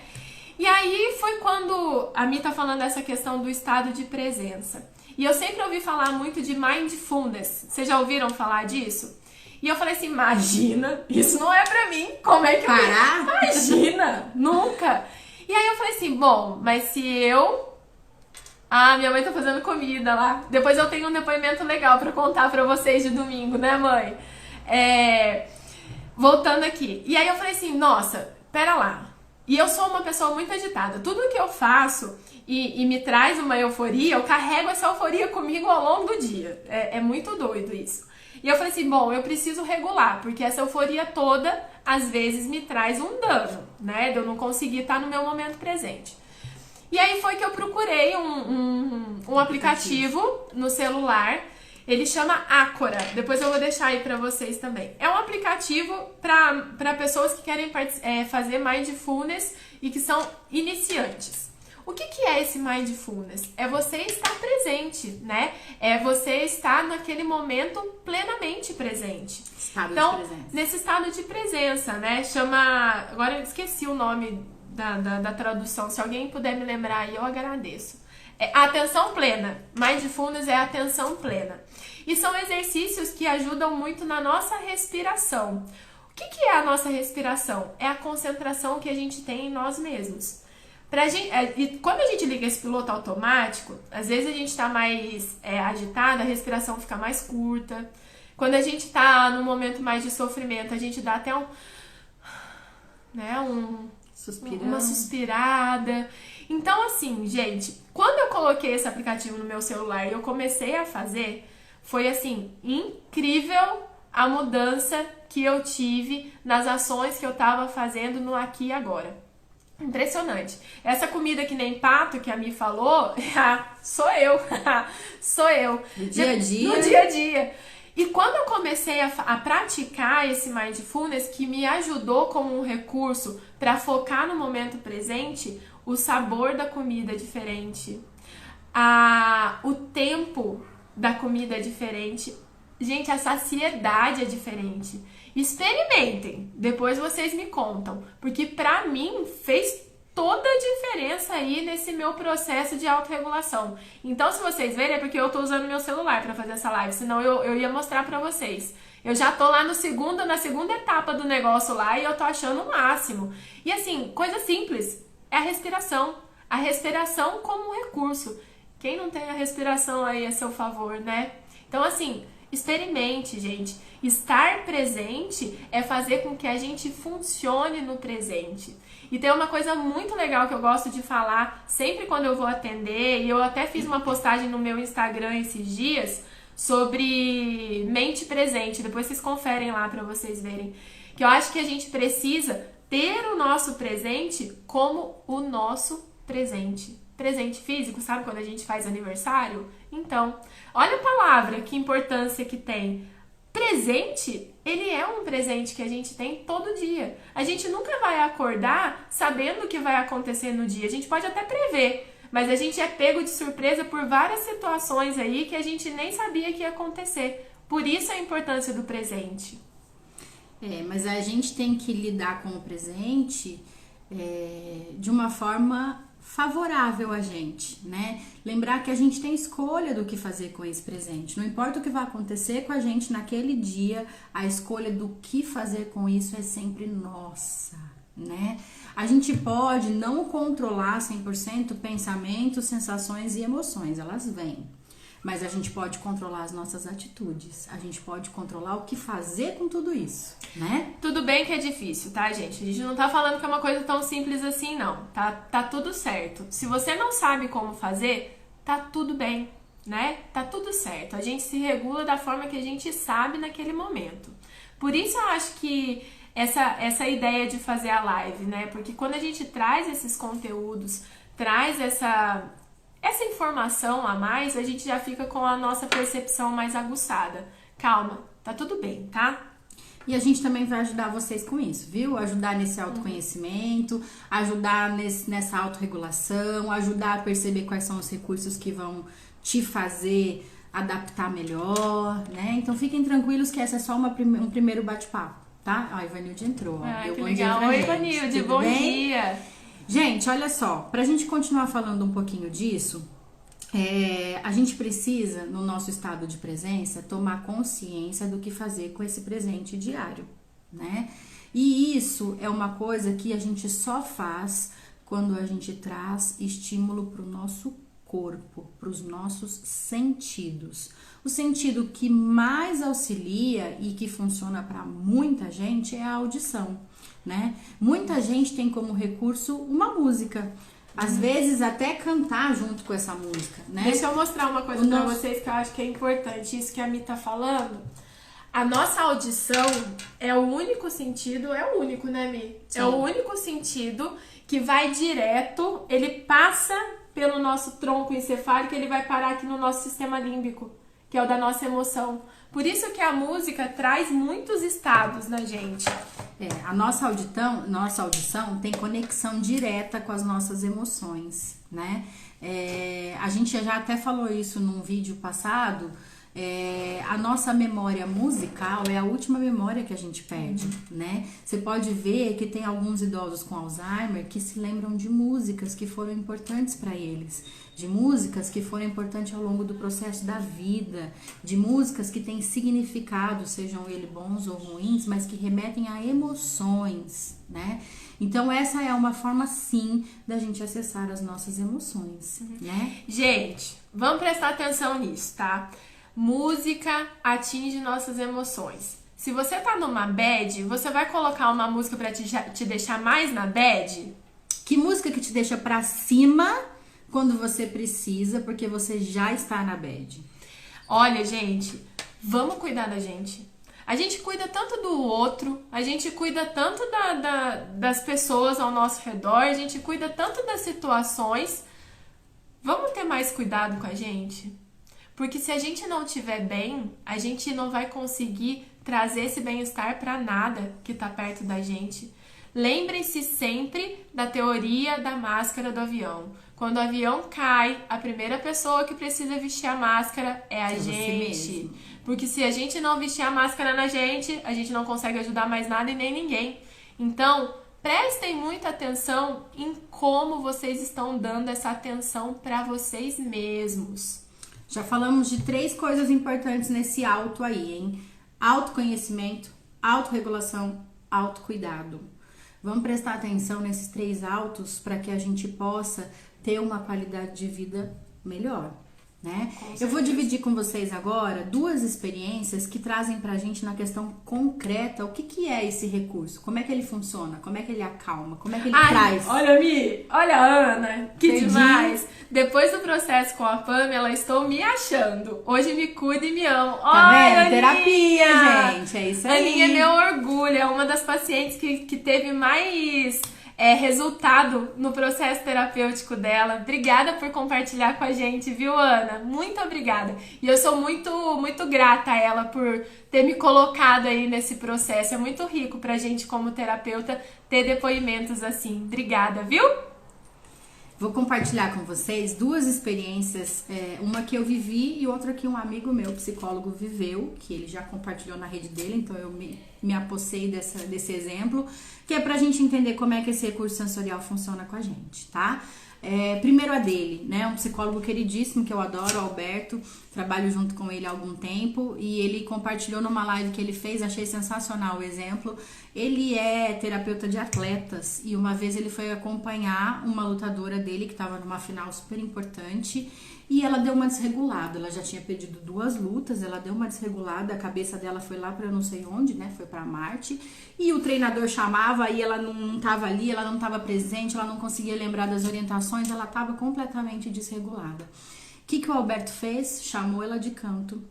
E aí foi quando a Mi tá falando dessa questão do estado de presença. E eu sempre ouvi falar muito de mindfulness. Vocês já ouviram falar disso? E eu falei assim, imagina, isso não é pra mim. Como é que parar? Imagina, nunca. E aí eu falei assim, bom, mas se eu... minha mãe tá fazendo comida lá. Depois eu tenho um depoimento legal pra contar pra vocês de domingo, né, mãe? Voltando aqui. E aí eu falei assim, nossa, pera lá. E eu sou uma pessoa muito agitada. Tudo que eu faço e me traz uma euforia, eu carrego essa euforia comigo ao longo do dia. É muito doido isso. E eu falei assim, bom, eu preciso regular, porque essa euforia toda, às vezes, me traz um dano, né? De eu não conseguir estar no meu momento presente. E aí foi que eu procurei um aplicativo no celular Ele chama Ácora. Depois eu vou deixar aí pra vocês também. É um aplicativo para pessoas que querem fazer mindfulness e que são iniciantes. O que é esse mindfulness? É você estar presente, né? É você estar naquele momento plenamente presente. Estado então, de presença. Nesse estado de presença, né? Chama... Agora eu esqueci o nome da tradução. Se alguém puder me lembrar aí, eu agradeço. É atenção plena. Mindfulness é atenção plena. E são exercícios que ajudam muito na nossa respiração. O que é a nossa respiração? É a concentração que a gente tem em nós mesmos. E quando a gente liga esse piloto automático, às vezes a gente está mais agitada, a respiração fica mais curta. Quando a gente está num momento mais de sofrimento, a gente dá até uma suspirada. Então, assim, gente, quando eu coloquei esse aplicativo no meu celular e eu comecei a fazer, foi, assim, incrível a mudança que eu tive nas ações que eu estava fazendo no aqui e agora. Impressionante. Essa comida que nem pato que a Mi falou, sou eu. Sou eu. No dia a dia. No dia a dia. E quando eu comecei a praticar esse mindfulness, que me ajudou como um recurso para focar no momento presente, o sabor da comida é diferente. O tempo da comida é diferente. Gente, a saciedade é diferente. Experimentem, depois vocês me contam, porque pra mim fez toda a diferença aí nesse meu processo de autorregulação. Então, se vocês verem, é porque eu tô usando meu celular pra fazer essa live, senão eu ia mostrar pra vocês. Eu já tô lá na segunda etapa do negócio lá e eu tô achando o máximo. E assim, coisa simples, é a respiração. A respiração como um recurso. Quem não tem a respiração aí a seu favor, né? Então, assim, experimente, gente. Estar presente é fazer com que a gente funcione no presente. E tem uma coisa muito legal que eu gosto de falar sempre quando eu vou atender, e eu até fiz uma postagem no meu Instagram esses dias sobre mente presente. Depois vocês conferem lá pra vocês verem. Que eu acho que a gente precisa ter o nosso presente como o nosso presente. Presente físico, sabe quando a gente faz aniversário? Então, olha a palavra, que importância que tem. Presente, ele é um presente que a gente tem todo dia. A gente nunca vai acordar sabendo o que vai acontecer no dia. A gente pode até prever, mas a gente é pego de surpresa por várias situações aí que a gente nem sabia que ia acontecer. Por isso a importância do presente. Mas a gente tem que lidar com o presente de uma forma favorável a gente, né? Lembrar que a gente tem escolha do que fazer com esse presente. Não importa o que vai acontecer com a gente naquele dia, a escolha do que fazer com isso é sempre nossa, né? A gente pode não controlar 100% pensamentos, sensações e emoções, elas vêm. Mas a gente pode controlar as nossas atitudes. A gente pode controlar o que fazer com tudo isso, né? Tudo bem que é difícil, tá, gente? A gente não tá falando que é uma coisa tão simples assim, não. Tá tudo certo. Se você não sabe como fazer, tá tudo bem, né? Tá tudo certo. A gente se regula da forma que a gente sabe naquele momento. Por isso eu acho que essa ideia de fazer a live, né? Porque quando a gente traz esses conteúdos, traz essa informação a mais, a gente já fica com a nossa percepção mais aguçada. Calma, tá tudo bem, tá? E a gente também vai ajudar vocês com isso, viu? Ajudar nesse autoconhecimento, ajudar nessa autorregulação, ajudar a perceber quais são os recursos que vão te fazer adaptar melhor, né? Então fiquem tranquilos que essa é só um primeiro bate-papo, tá? Ó, a Ivanilde entrou. Ai, que legal. Oi, Ivanilde, bom dia! Gente, olha só, pra gente continuar falando um pouquinho disso, a gente precisa, no nosso estado de presença, tomar consciência do que fazer com esse presente diário, né? E isso é uma coisa que a gente só faz quando a gente traz estímulo pro nosso corpo, pros nossos sentidos. O sentido que mais auxilia e que funciona para muita gente é a audição, né? Muita gente tem como recurso uma música, às vezes até cantar junto com essa música, né? Deixa eu mostrar uma coisa pra vocês que eu acho que é importante, isso que a Mi tá falando. A nossa audição é o único sentido, é o único, né, Mi? Sim. É o único sentido que vai direto, ele passa pelo nosso tronco encefálico, ele vai parar aqui no nosso sistema límbico. que é o da nossa emoção. Por isso que a música traz muitos estados na gente. A nossa audição tem conexão direta com as nossas emoções, né? A gente já até falou isso num vídeo passado. A nossa memória musical é a última memória que a gente perde, né? Você pode ver que tem alguns idosos com Alzheimer que se lembram de músicas que foram importantes para eles, de músicas que foram importantes ao longo do processo da vida, de músicas que têm significado, sejam eles bons ou ruins, mas que remetem a emoções, né? Então essa é uma forma sim da gente acessar as nossas emoções, né? Gente, vamos prestar atenção nisso, tá? Música atinge nossas emoções. Se você tá numa bad, você vai colocar uma música pra te deixar mais na bad? Que música que te deixa pra cima quando você precisa, porque você já está na bad? Olha, gente, vamos cuidar da gente. A gente cuida tanto do outro, a gente cuida tanto das pessoas ao nosso redor, a gente cuida tanto das situações. Vamos ter mais cuidado com a gente? Porque se a gente não estiver bem, a gente não vai conseguir trazer esse bem-estar para nada que tá perto da gente. Lembrem-se sempre da teoria da máscara do avião. Quando o avião cai, a primeira pessoa que precisa vestir a máscara é a gente. Porque se a gente não vestir a máscara na gente, a gente não consegue ajudar mais nada e nem ninguém. Então, prestem muita atenção em como vocês estão dando essa atenção para vocês mesmos. Já falamos de 3 coisas importantes nesse auto aí, hein? Autoconhecimento, autorregulação, autocuidado. Vamos prestar atenção nesses 3 autos para que a gente possa ter uma qualidade de vida melhor, né? Eu vou dividir com vocês agora 2 experiências que trazem pra gente na questão concreta o que é esse recurso, como é que ele funciona, como é que ele acalma, como é que ele traz. Olha, Mi, olha a Ana, que demais! Depois do processo com a Pamela, estou me achando. Hoje me cuido e me amo. Tá vendo? Aninha! Terapia, gente, é isso aí. Aninha é meu orgulho, é uma das pacientes que teve mais resultado no processo terapêutico dela. Obrigada por compartilhar com a gente, viu, Ana? Muito obrigada. E eu sou muito, muito grata a ela por ter me colocado aí nesse processo. É muito rico pra gente, como terapeuta, ter depoimentos assim. Obrigada, viu? Vou compartilhar com vocês 2 experiências, uma que eu vivi e outra que um amigo meu, psicólogo, viveu, que ele já compartilhou na rede dele, então eu me apossei desse exemplo, que é pra gente entender como é que esse recurso sensorial funciona com a gente, tá? Primeiro a dele, né? Um psicólogo queridíssimo que eu adoro, o Alberto, trabalho junto com ele há algum tempo e ele compartilhou numa live que ele fez, achei sensacional o exemplo. Ele é terapeuta de atletas e uma vez ele foi acompanhar uma lutadora dele que estava numa final super importante e ela deu uma desregulada. Ela já tinha perdido 2 lutas, ela deu uma desregulada, a cabeça dela foi lá para eu não sei onde, né? Foi para Marte. E o treinador chamava e ela não estava ali, ela não estava presente, ela não conseguia lembrar das orientações, ela estava completamente desregulada. O que o Alberto fez? Chamou ela de canto.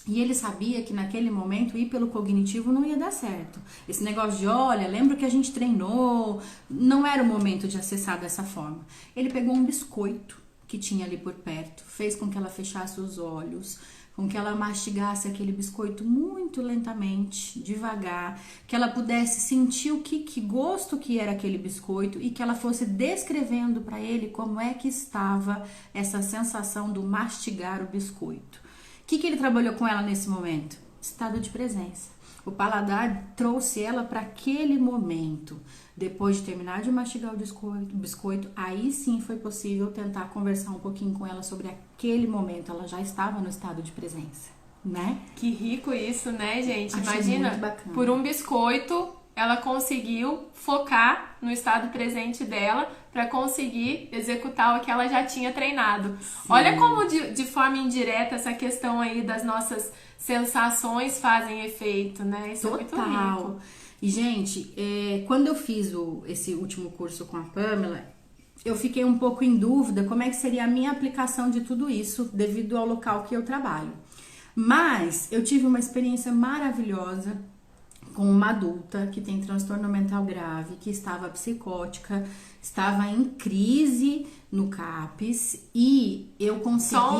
E ele sabia que naquele momento ir pelo cognitivo não ia dar certo. Esse negócio de, olha, lembra que a gente treinou, não era o momento de acessar dessa forma. Ele pegou um biscoito que tinha ali por perto, fez com que ela fechasse os olhos, com que ela mastigasse aquele biscoito muito lentamente, devagar, que ela pudesse sentir o que gosto que era aquele biscoito e que ela fosse descrevendo para ele como é que estava essa sensação do mastigar o biscoito. O que ele trabalhou com ela nesse momento? Estado de presença. O paladar trouxe ela para aquele momento. Depois de terminar de mastigar o biscoito, aí sim foi possível tentar conversar um pouquinho com ela sobre aquele momento. Ela já estava no estado de presença, né? Que rico isso, né, gente? Achei Imagina, muito bacana. Por um biscoito, ela conseguiu focar no estado presente dela para conseguir executar o que ela já tinha treinado. Sim. Olha como de forma indireta essa questão aí das nossas sensações fazem efeito, né? Isso Total. É muito rico. E, gente, quando eu fiz esse último curso com a Pamela, eu fiquei um pouco em dúvida como é que seria a minha aplicação de tudo isso devido ao local que eu trabalho. Mas eu tive uma experiência maravilhosa com uma adulta que tem transtorno mental grave, que estava psicótica, estava em crise no CAPS e eu consegui... Só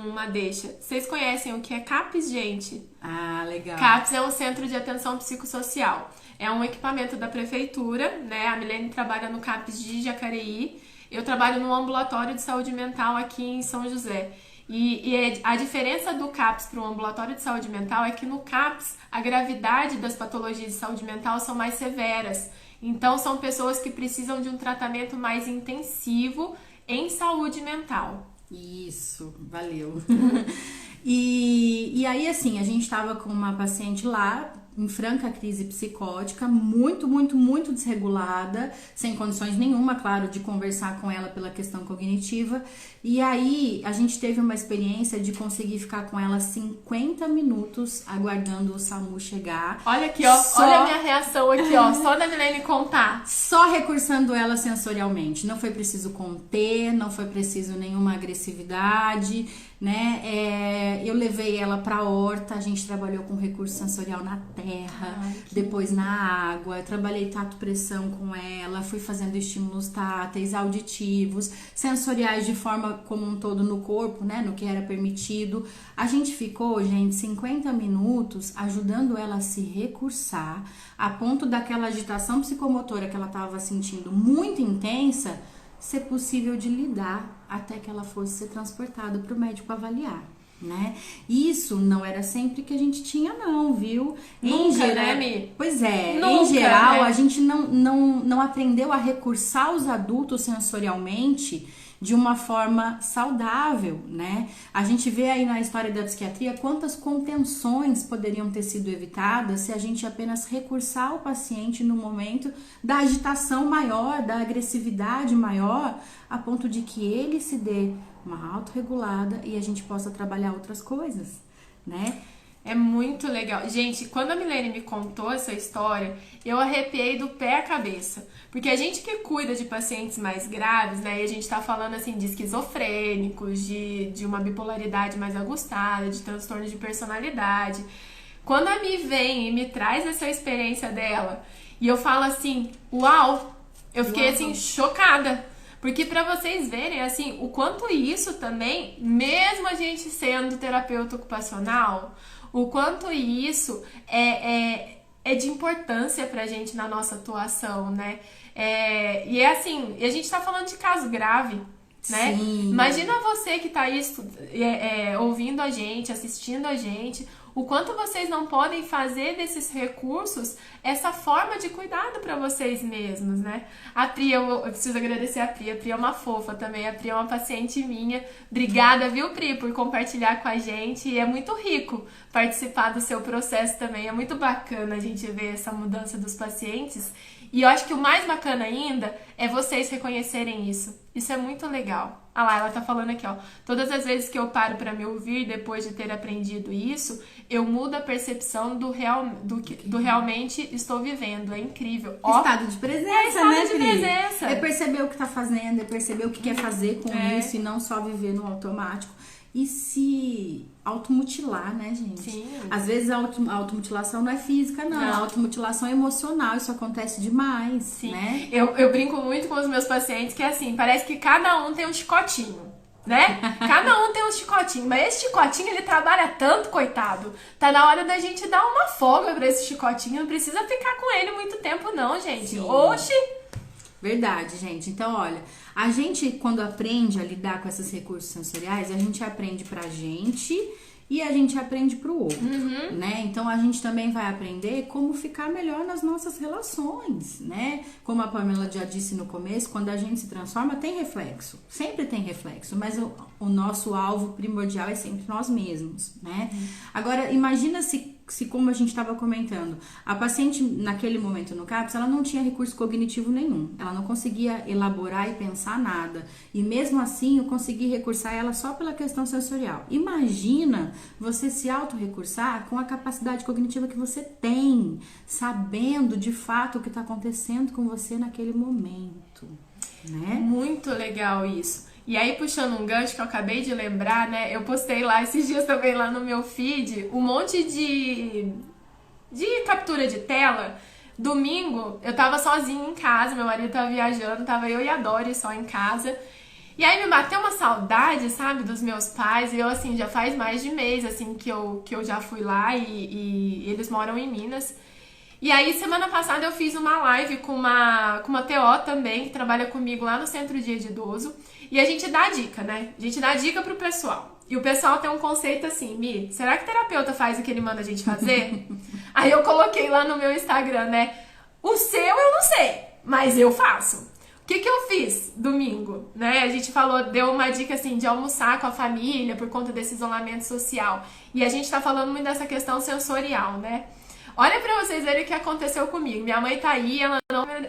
uma deixa. Vocês conhecem o que é CAPS, gente? Ah, legal. CAPS é um Centro de Atenção Psicossocial. É um equipamento da prefeitura, né? A Milene trabalha no CAPS de Jacareí. Eu trabalho no ambulatório de saúde mental aqui em São José. E a diferença do CAPS para o ambulatório de saúde mental é que no CAPS a gravidade das patologias de saúde mental são mais severas. Então são pessoas que precisam de um tratamento mais intensivo em saúde mental. Isso, valeu. E aí, assim, a gente estava com uma paciente lá em franca crise psicótica, muito desregulada, sem condições nenhuma, claro, de conversar com ela pela questão cognitiva. E aí, a gente teve uma experiência de conseguir ficar com ela 50 minutos aguardando o SAMU chegar. Olha aqui, ó, olha a minha reação aqui, ó, só da Milene contar. Só recursando ela sensorialmente. Não foi preciso conter, não foi preciso nenhuma agressividade, né? Eu levei ela pra horta, a gente trabalhou com recurso sensorial na terra, depois na água, trabalhei tato-pressão com ela, fui fazendo estímulos táteis, auditivos, sensoriais de forma como um todo no corpo, né? No que era permitido. A gente ficou, gente, 50 minutos ajudando ela a se recursar, a ponto daquela agitação psicomotora que ela estava sentindo muito intensa, ser possível de lidar até que ela fosse ser transportada para o médico avaliar, né? Isso não era sempre que a gente tinha, não, viu? Nunca, em geral, né, Mi? Pois é, Nunca, em geral, né? a gente não aprendeu a recursar os adultos sensorialmente de uma forma saudável, né? A gente vê aí na história da psiquiatria quantas contenções poderiam ter sido evitadas se a gente apenas recursar o paciente no momento da agitação maior, da agressividade maior, a ponto de que ele se dê uma autorregulada e a gente possa trabalhar outras coisas, né? É muito legal. Gente, quando a Milene me contou essa história, eu arrepiei do pé à cabeça. Porque a gente que cuida de pacientes mais graves, né? E a gente tá falando, assim, de esquizofrênicos, de uma bipolaridade mais aguçada, de transtorno de personalidade. Quando a Mi vem e me traz essa experiência dela, e eu falo assim, uau! Eu fiquei, assim, chocada. Porque pra vocês verem, assim, o quanto isso também, mesmo a gente sendo terapeuta ocupacional, o quanto isso é de importância pra gente na nossa atuação, né? E é assim, e a gente tá falando de caso grave, né? Sim. Imagina você que tá aí ouvindo a gente, assistindo a gente, o quanto vocês não podem fazer desses recursos essa forma de cuidado para vocês mesmos, né? A Pri, eu preciso agradecer a Pri é uma fofa também, a Pri é uma paciente minha. Obrigada, viu, Pri, por compartilhar com a gente, e é muito rico participar do seu processo também, é muito bacana a gente ver essa mudança dos pacientes, e eu acho que o mais bacana ainda é vocês reconhecerem isso. Isso é muito legal. Ah lá, ela tá falando aqui, ó. Todas as vezes que eu paro pra me ouvir depois de ter aprendido isso, eu mudo a percepção do realmente estou vivendo. É incrível. Ó, Estado de presença, estado né, de Pri? presença. É perceber o que tá fazendo, é perceber o que quer fazer com isso e não só viver no automático. E se automutilar, né, gente? Sim. Às vezes a automutilação não é física, não. A automutilação é emocional, isso acontece demais, Sim. né? Eu brinco muito com os meus pacientes que, assim, parece que cada um tem um chicotinho, né? Cada um tem um chicotinho, mas esse chicotinho, ele trabalha tanto, coitado. Tá na hora da gente dar uma folga pra esse chicotinho, não precisa ficar com ele muito tempo não, gente. Sim. Oxi! Verdade, gente. Então, olha, a gente, quando aprende a lidar com esses recursos sensoriais, a gente aprende pra gente e a gente aprende pro outro, né? Então, a gente também vai aprender como ficar melhor nas nossas relações, né? Como a Pamela já disse no começo, quando a gente se transforma, tem reflexo. Sempre tem reflexo, mas o nosso alvo primordial é sempre nós mesmos, né? Agora, imagina se como a gente estava comentando, a paciente naquele momento no CAPS, ela não tinha recurso cognitivo nenhum, ela não conseguia elaborar e pensar nada, e mesmo assim eu consegui recursar ela só pela questão sensorial. Imagina você se auto-recursar com a capacidade cognitiva que você tem, sabendo de fato o que está acontecendo com você naquele momento, né? Muito legal isso. E aí, puxando um gancho que eu acabei de lembrar, né? Eu postei lá esses dias também lá no meu feed um monte de captura de tela. Domingo, eu tava sozinha em casa, meu marido tava viajando, tava eu e a Dori só em casa. E aí me bateu uma saudade, sabe, dos meus pais. E eu, assim, já faz mais de mês, assim, que eu já fui lá e eles moram em Minas. E aí, semana passada, eu fiz uma live com uma TO também, que trabalha comigo lá no Centro Dia de Idoso. E a gente dá dica, né? A gente dá dica pro pessoal. E o pessoal tem um conceito assim, Mi, será que o terapeuta faz o que ele manda a gente fazer? Aí eu coloquei lá no meu Instagram, né? O seu eu não sei, mas eu faço. O que eu fiz domingo, né? A gente deu uma dica assim de almoçar com a família por conta desse isolamento social. E a gente tá falando muito dessa questão sensorial, né? Olha pra vocês verem o que aconteceu comigo. Minha mãe tá aí, ela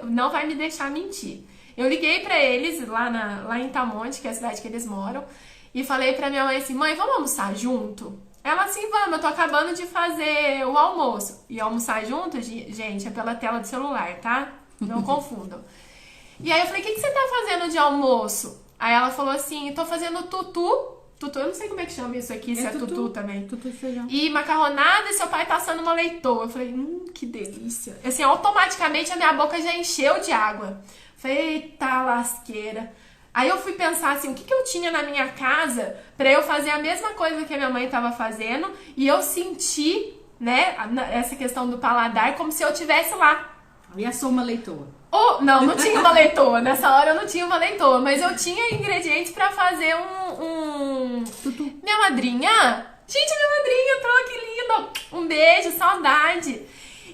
não vai me deixar mentir. Eu liguei pra eles lá em Tamonte, que é a cidade que eles moram, e falei pra minha mãe assim, mãe, vamos almoçar junto? Ela assim, vamos, eu tô acabando de fazer o almoço. E almoçar junto, gente, é pela tela do celular, tá? Não confundam. E aí eu falei, o que você tá fazendo de almoço? Aí ela falou assim, tô fazendo tutu, eu não sei como é que chama isso aqui, se é tutu também. Tutu de feijão. E macarronada e seu pai tá assando uma leitoa. Eu falei, que delícia. Assim, automaticamente a minha boca já encheu de água. Falei, eita lasqueira. Aí eu fui pensar assim, o que eu tinha na minha casa pra eu fazer a mesma coisa que a minha mãe tava fazendo e eu senti, né, essa questão do paladar como se eu tivesse lá. E assou uma leitoa. Não tinha uma leitoa. Nessa hora eu não tinha uma leitoa, mas eu tinha ingredientes pra fazer Tutu. Minha madrinha? Gente, minha madrinha entrou, que lindo! Um beijo, saudade!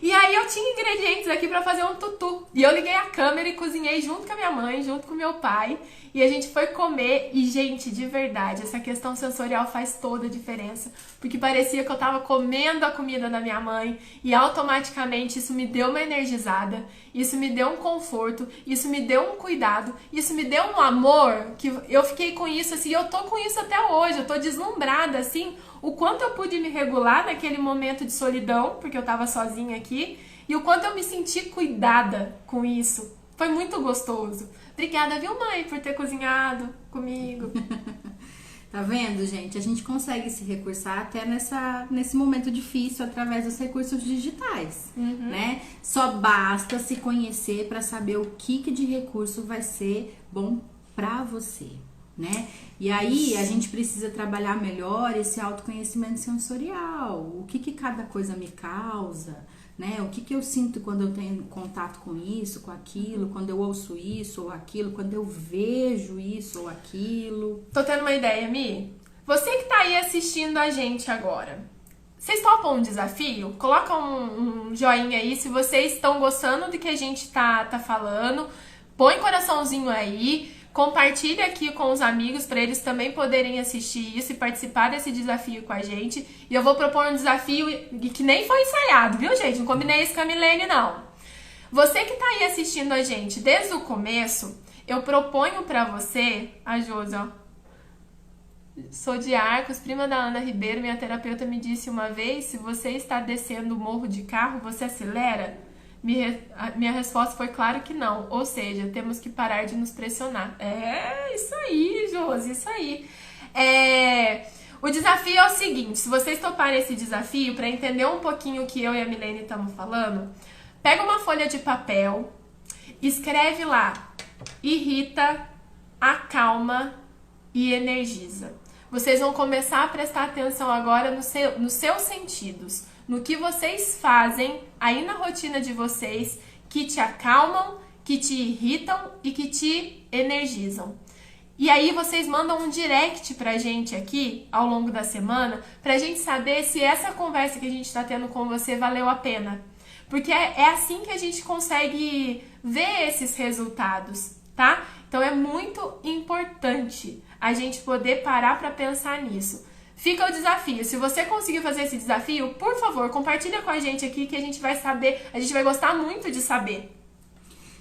E aí eu tinha ingredientes aqui pra fazer um tutu. E eu liguei a câmera e cozinhei junto com a minha mãe, junto com o meu pai. E a gente foi comer. E, gente, de verdade, essa questão sensorial faz toda a diferença. Porque parecia que eu tava comendo a comida da minha mãe. E automaticamente isso me deu uma energizada. Isso me deu um conforto. Isso me deu um cuidado. Isso me deu um amor. Que eu fiquei com isso, assim. Eu tô com isso até hoje. Eu tô deslumbrada, assim. O quanto eu pude me regular naquele momento de solidão, porque eu tava sozinha aqui, e o quanto eu me senti cuidada com isso. Foi muito gostoso. Obrigada, viu, mãe, por ter cozinhado comigo. Tá vendo, gente? A gente consegue se recursar até nesse momento difícil através dos recursos digitais, né? Só basta se conhecer para saber o que de recurso vai ser bom pra você, né? E aí a gente precisa trabalhar melhor esse autoconhecimento sensorial. O que cada coisa me causa, né? O que eu sinto quando eu tenho contato com isso, com aquilo, quando eu ouço isso ou aquilo, quando eu vejo isso ou aquilo. Tô tendo uma ideia, Mi. Você que tá aí assistindo a gente agora, vocês topam um desafio? Coloca um joinha aí se vocês estão gostando do que a gente tá falando. Põe coraçãozinho aí. Compartilha aqui com os amigos para eles também poderem assistir isso e participar desse desafio com a gente. E eu vou propor um desafio que nem foi ensaiado, viu, gente? Não combinei isso com a Milene, não. Você que tá aí assistindo a gente desde o começo, eu proponho para você, a Josi, ó. Sou de Arcos, prima da Ana Ribeiro, minha terapeuta me disse uma vez, se você está descendo o morro de carro, você acelera? Minha resposta foi claro que não. Ou seja, temos que parar de nos pressionar. É, isso aí, Josi, isso aí. O desafio é o seguinte, se vocês toparem esse desafio, para entender um pouquinho o que eu e a Milene estamos falando, pega uma folha de papel, escreve lá, irrita, acalma e energiza. Vocês vão começar a prestar atenção agora nos seus sentidos, no que vocês fazem aí na rotina de vocês que te acalmam, que te irritam e que te energizam. E aí vocês mandam um direct pra gente aqui ao longo da semana pra gente saber se essa conversa que a gente tá tendo com você valeu a pena. Porque é assim que a gente consegue ver esses resultados, tá? Então é muito importante a gente poder parar pra pensar nisso. Fica o desafio. Se você conseguir fazer esse desafio, por favor, compartilha com a gente aqui que a gente vai saber, a gente vai gostar muito de saber.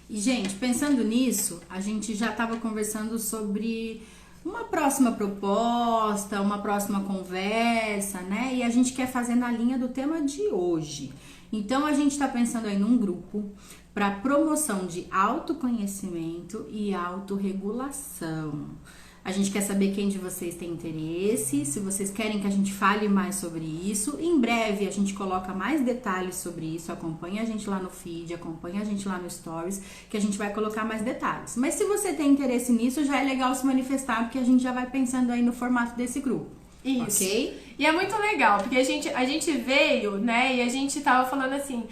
E, gente, pensando nisso, a gente já estava conversando sobre uma próxima proposta, uma próxima conversa, né? E a gente quer fazer na linha do tema de hoje. Então, a gente está pensando aí num grupo para promoção de autoconhecimento e autorregulação. A gente quer saber quem de vocês tem interesse, se vocês querem que a gente fale mais sobre isso. Em breve a gente coloca mais detalhes sobre isso. Acompanha a gente lá no feed, acompanha a gente lá no Stories, que a gente vai colocar mais detalhes. Mas se você tem interesse nisso, já é legal se manifestar, porque a gente já vai pensando aí no formato desse grupo. Isso. Ok? E é muito legal, porque a gente veio, né, e a gente tava falando assim,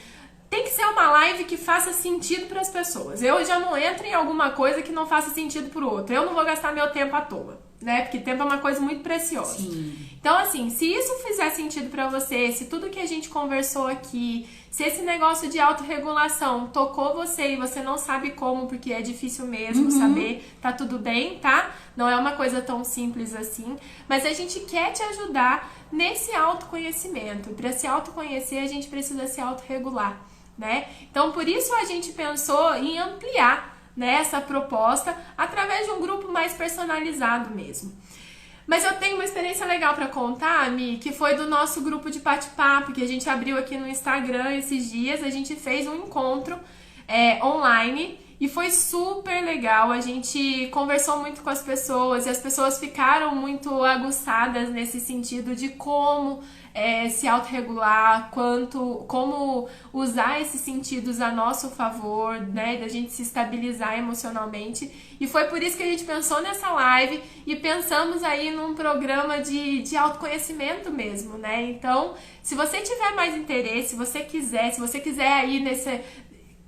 tem que ser uma live que faça sentido para as pessoas. Eu já não entro em alguma coisa que não faça sentido pro outro. Eu não vou gastar meu tempo à toa, né? Porque tempo é uma coisa muito preciosa. Sim. Então, assim, se isso fizer sentido pra você, se tudo que a gente conversou aqui, se esse negócio de autorregulação tocou você e você não sabe como, porque é difícil mesmo saber, tá tudo bem, tá? Não é uma coisa tão simples assim, mas a gente quer te ajudar nesse autoconhecimento. Para se autoconhecer, a gente precisa se autorregular, né? Então, por isso a gente pensou em ampliar, né, essa proposta através de um grupo mais personalizado mesmo. Mas eu tenho uma experiência legal para contar, Mi, que foi do nosso grupo de bate-papo, que a gente abriu aqui no Instagram esses dias. A gente fez um encontro online e foi super legal. A gente conversou muito com as pessoas e as pessoas ficaram muito aguçadas nesse sentido de como se autorregular, como usar esses sentidos a nosso favor, né, da gente se estabilizar emocionalmente. E foi por isso que a gente pensou nessa live e pensamos aí num programa de autoconhecimento mesmo, né? Então, se você tiver mais interesse, se você quiser aí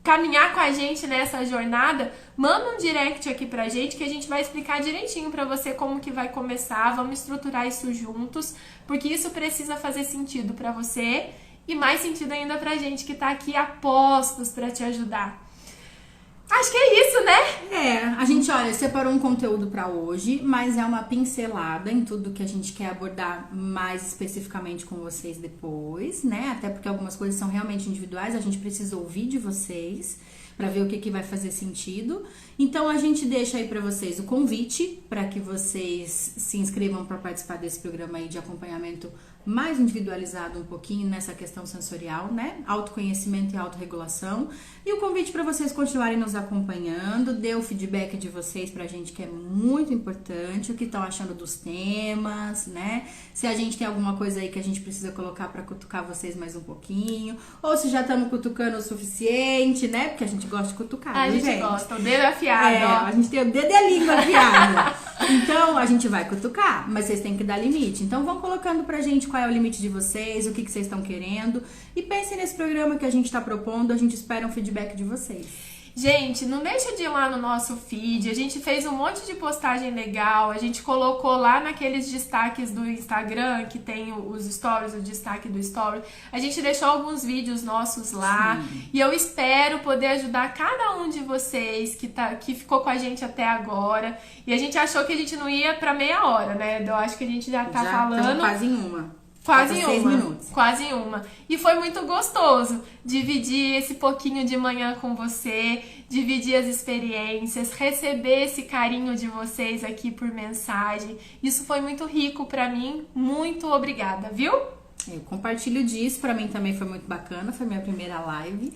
caminhar com a gente nessa jornada, manda um direct aqui pra gente que a gente vai explicar direitinho pra você como que vai começar, vamos estruturar isso juntos, porque isso precisa fazer sentido pra você e mais sentido ainda pra gente que tá aqui a postos pra te ajudar. Acho que é isso, né? A gente, olha, separou um conteúdo pra hoje, mas é uma pincelada em tudo que a gente quer abordar mais especificamente com vocês depois, né? Até porque algumas coisas são realmente individuais, a gente precisa ouvir de vocês pra ver o que vai fazer sentido. Então a gente deixa aí pra vocês o convite para que vocês se inscrevam para participar desse programa aí de acompanhamento mais individualizado um pouquinho nessa questão sensorial, né? Autoconhecimento e autorregulação. E o convite para vocês continuarem nos acompanhando, dê o feedback de vocês pra gente, que é muito importante, o que estão achando dos temas, né? Se a gente tem alguma coisa aí que a gente precisa colocar para cutucar vocês mais um pouquinho, ou se já estamos cutucando o suficiente, né? Porque a gente gosta de cutucar, A gente gosta, o dedo afiado, ó. A gente tem o dedo e a língua afiada. Então, a gente vai cutucar, mas vocês têm que dar limite. Então, vão colocando pra gente qual é o limite de vocês, o que vocês estão querendo. E pensem nesse programa que a gente tá propondo, a gente espera um feedback de vocês. Gente, não deixa de ir lá no nosso feed, a gente fez um monte de postagem legal, a gente colocou lá naqueles destaques do Instagram, que tem os stories, o destaque do story, a gente deixou alguns vídeos nossos lá. Sim. E eu espero poder ajudar cada um de vocês que ficou com a gente até agora. E a gente achou que a gente não ia pra meia hora, né? Eu acho que a gente já tá falando... quase em uma. Quase 6 minutos. Quase uma. E foi muito gostoso dividir esse pouquinho de manhã com você, dividir as experiências, receber esse carinho de vocês aqui por mensagem. Isso foi muito rico pra mim. Muito obrigada, viu? Eu compartilho disso. Pra mim também foi muito bacana. Foi minha primeira live.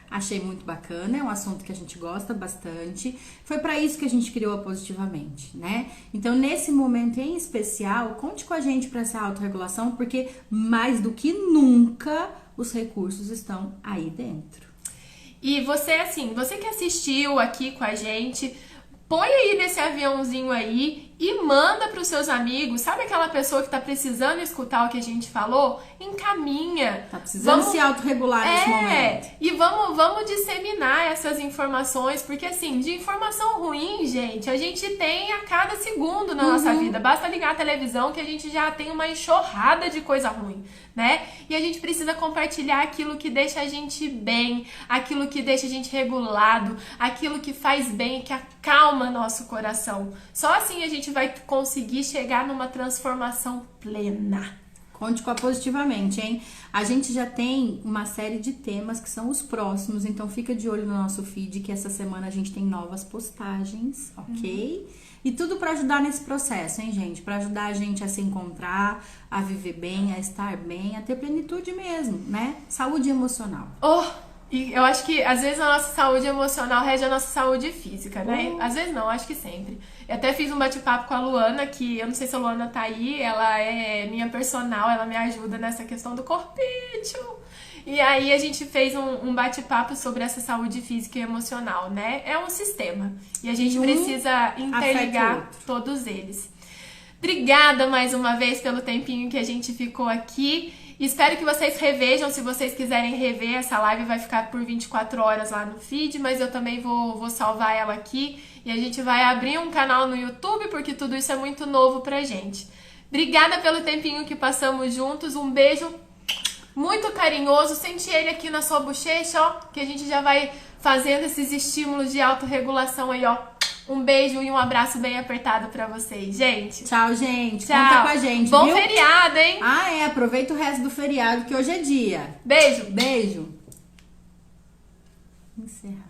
Achei muito bacana, é um assunto que a gente gosta bastante. Foi para isso que a gente criou a Positivamente, né? Então, nesse momento em especial, conte com a gente para essa autorregulação, porque mais do que nunca os recursos estão aí dentro. E você, assim, você que assistiu aqui com a gente, põe aí nesse aviãozinho aí e manda para os seus amigos. Sabe aquela pessoa que tá precisando escutar o que a gente falou? Encaminha. Tá precisando se autorregular nesse momento. E vamos disseminar essas informações, porque assim, de informação ruim, gente, a gente tem a cada segundo na nossa vida. Basta ligar a televisão que a gente já tem uma enxurrada de coisa ruim, né? E a gente precisa compartilhar aquilo que deixa a gente bem, aquilo que deixa a gente regulado, aquilo que faz bem, que acalma nosso coração. Só assim a gente vai conseguir chegar numa transformação plena. Conte com a Positivamente, hein? A gente já tem uma série de temas que são os próximos, então fica de olho no nosso feed, que essa semana a gente tem novas postagens, ok? E tudo para ajudar nesse processo, hein, gente? Para ajudar a gente a se encontrar, a viver bem, a estar bem, a ter plenitude mesmo, né? Saúde emocional. Oh, E eu acho que às vezes a nossa saúde emocional rege a nossa saúde física, né? Às vezes não, acho que sempre. Eu até fiz um bate-papo com a Luana, que eu não sei se a Luana tá aí, ela é minha personal, ela me ajuda nessa questão do corpício. E aí a gente fez um bate-papo sobre essa saúde física e emocional, né? É um sistema. E a gente precisa interligar todos eles. Obrigada mais uma vez pelo tempinho que a gente ficou aqui. Espero que vocês revejam, se vocês quiserem rever essa live, vai ficar por 24 horas lá no feed, mas eu também vou salvar ela aqui e a gente vai abrir um canal no YouTube, porque tudo isso é muito novo pra gente. Obrigada pelo tempinho que passamos juntos, um beijo muito carinhoso, sente ele aqui na sua bochecha, ó, que a gente já vai fazendo esses estímulos de autorregulação aí, ó. Um beijo e um abraço bem apertado pra vocês, gente. Tchau, gente. Tchau. Conta com a gente, Bom viu? feriado, hein? Ah, é. Aproveita o resto do feriado, que hoje é dia. Beijo. Beijo. Encerrar.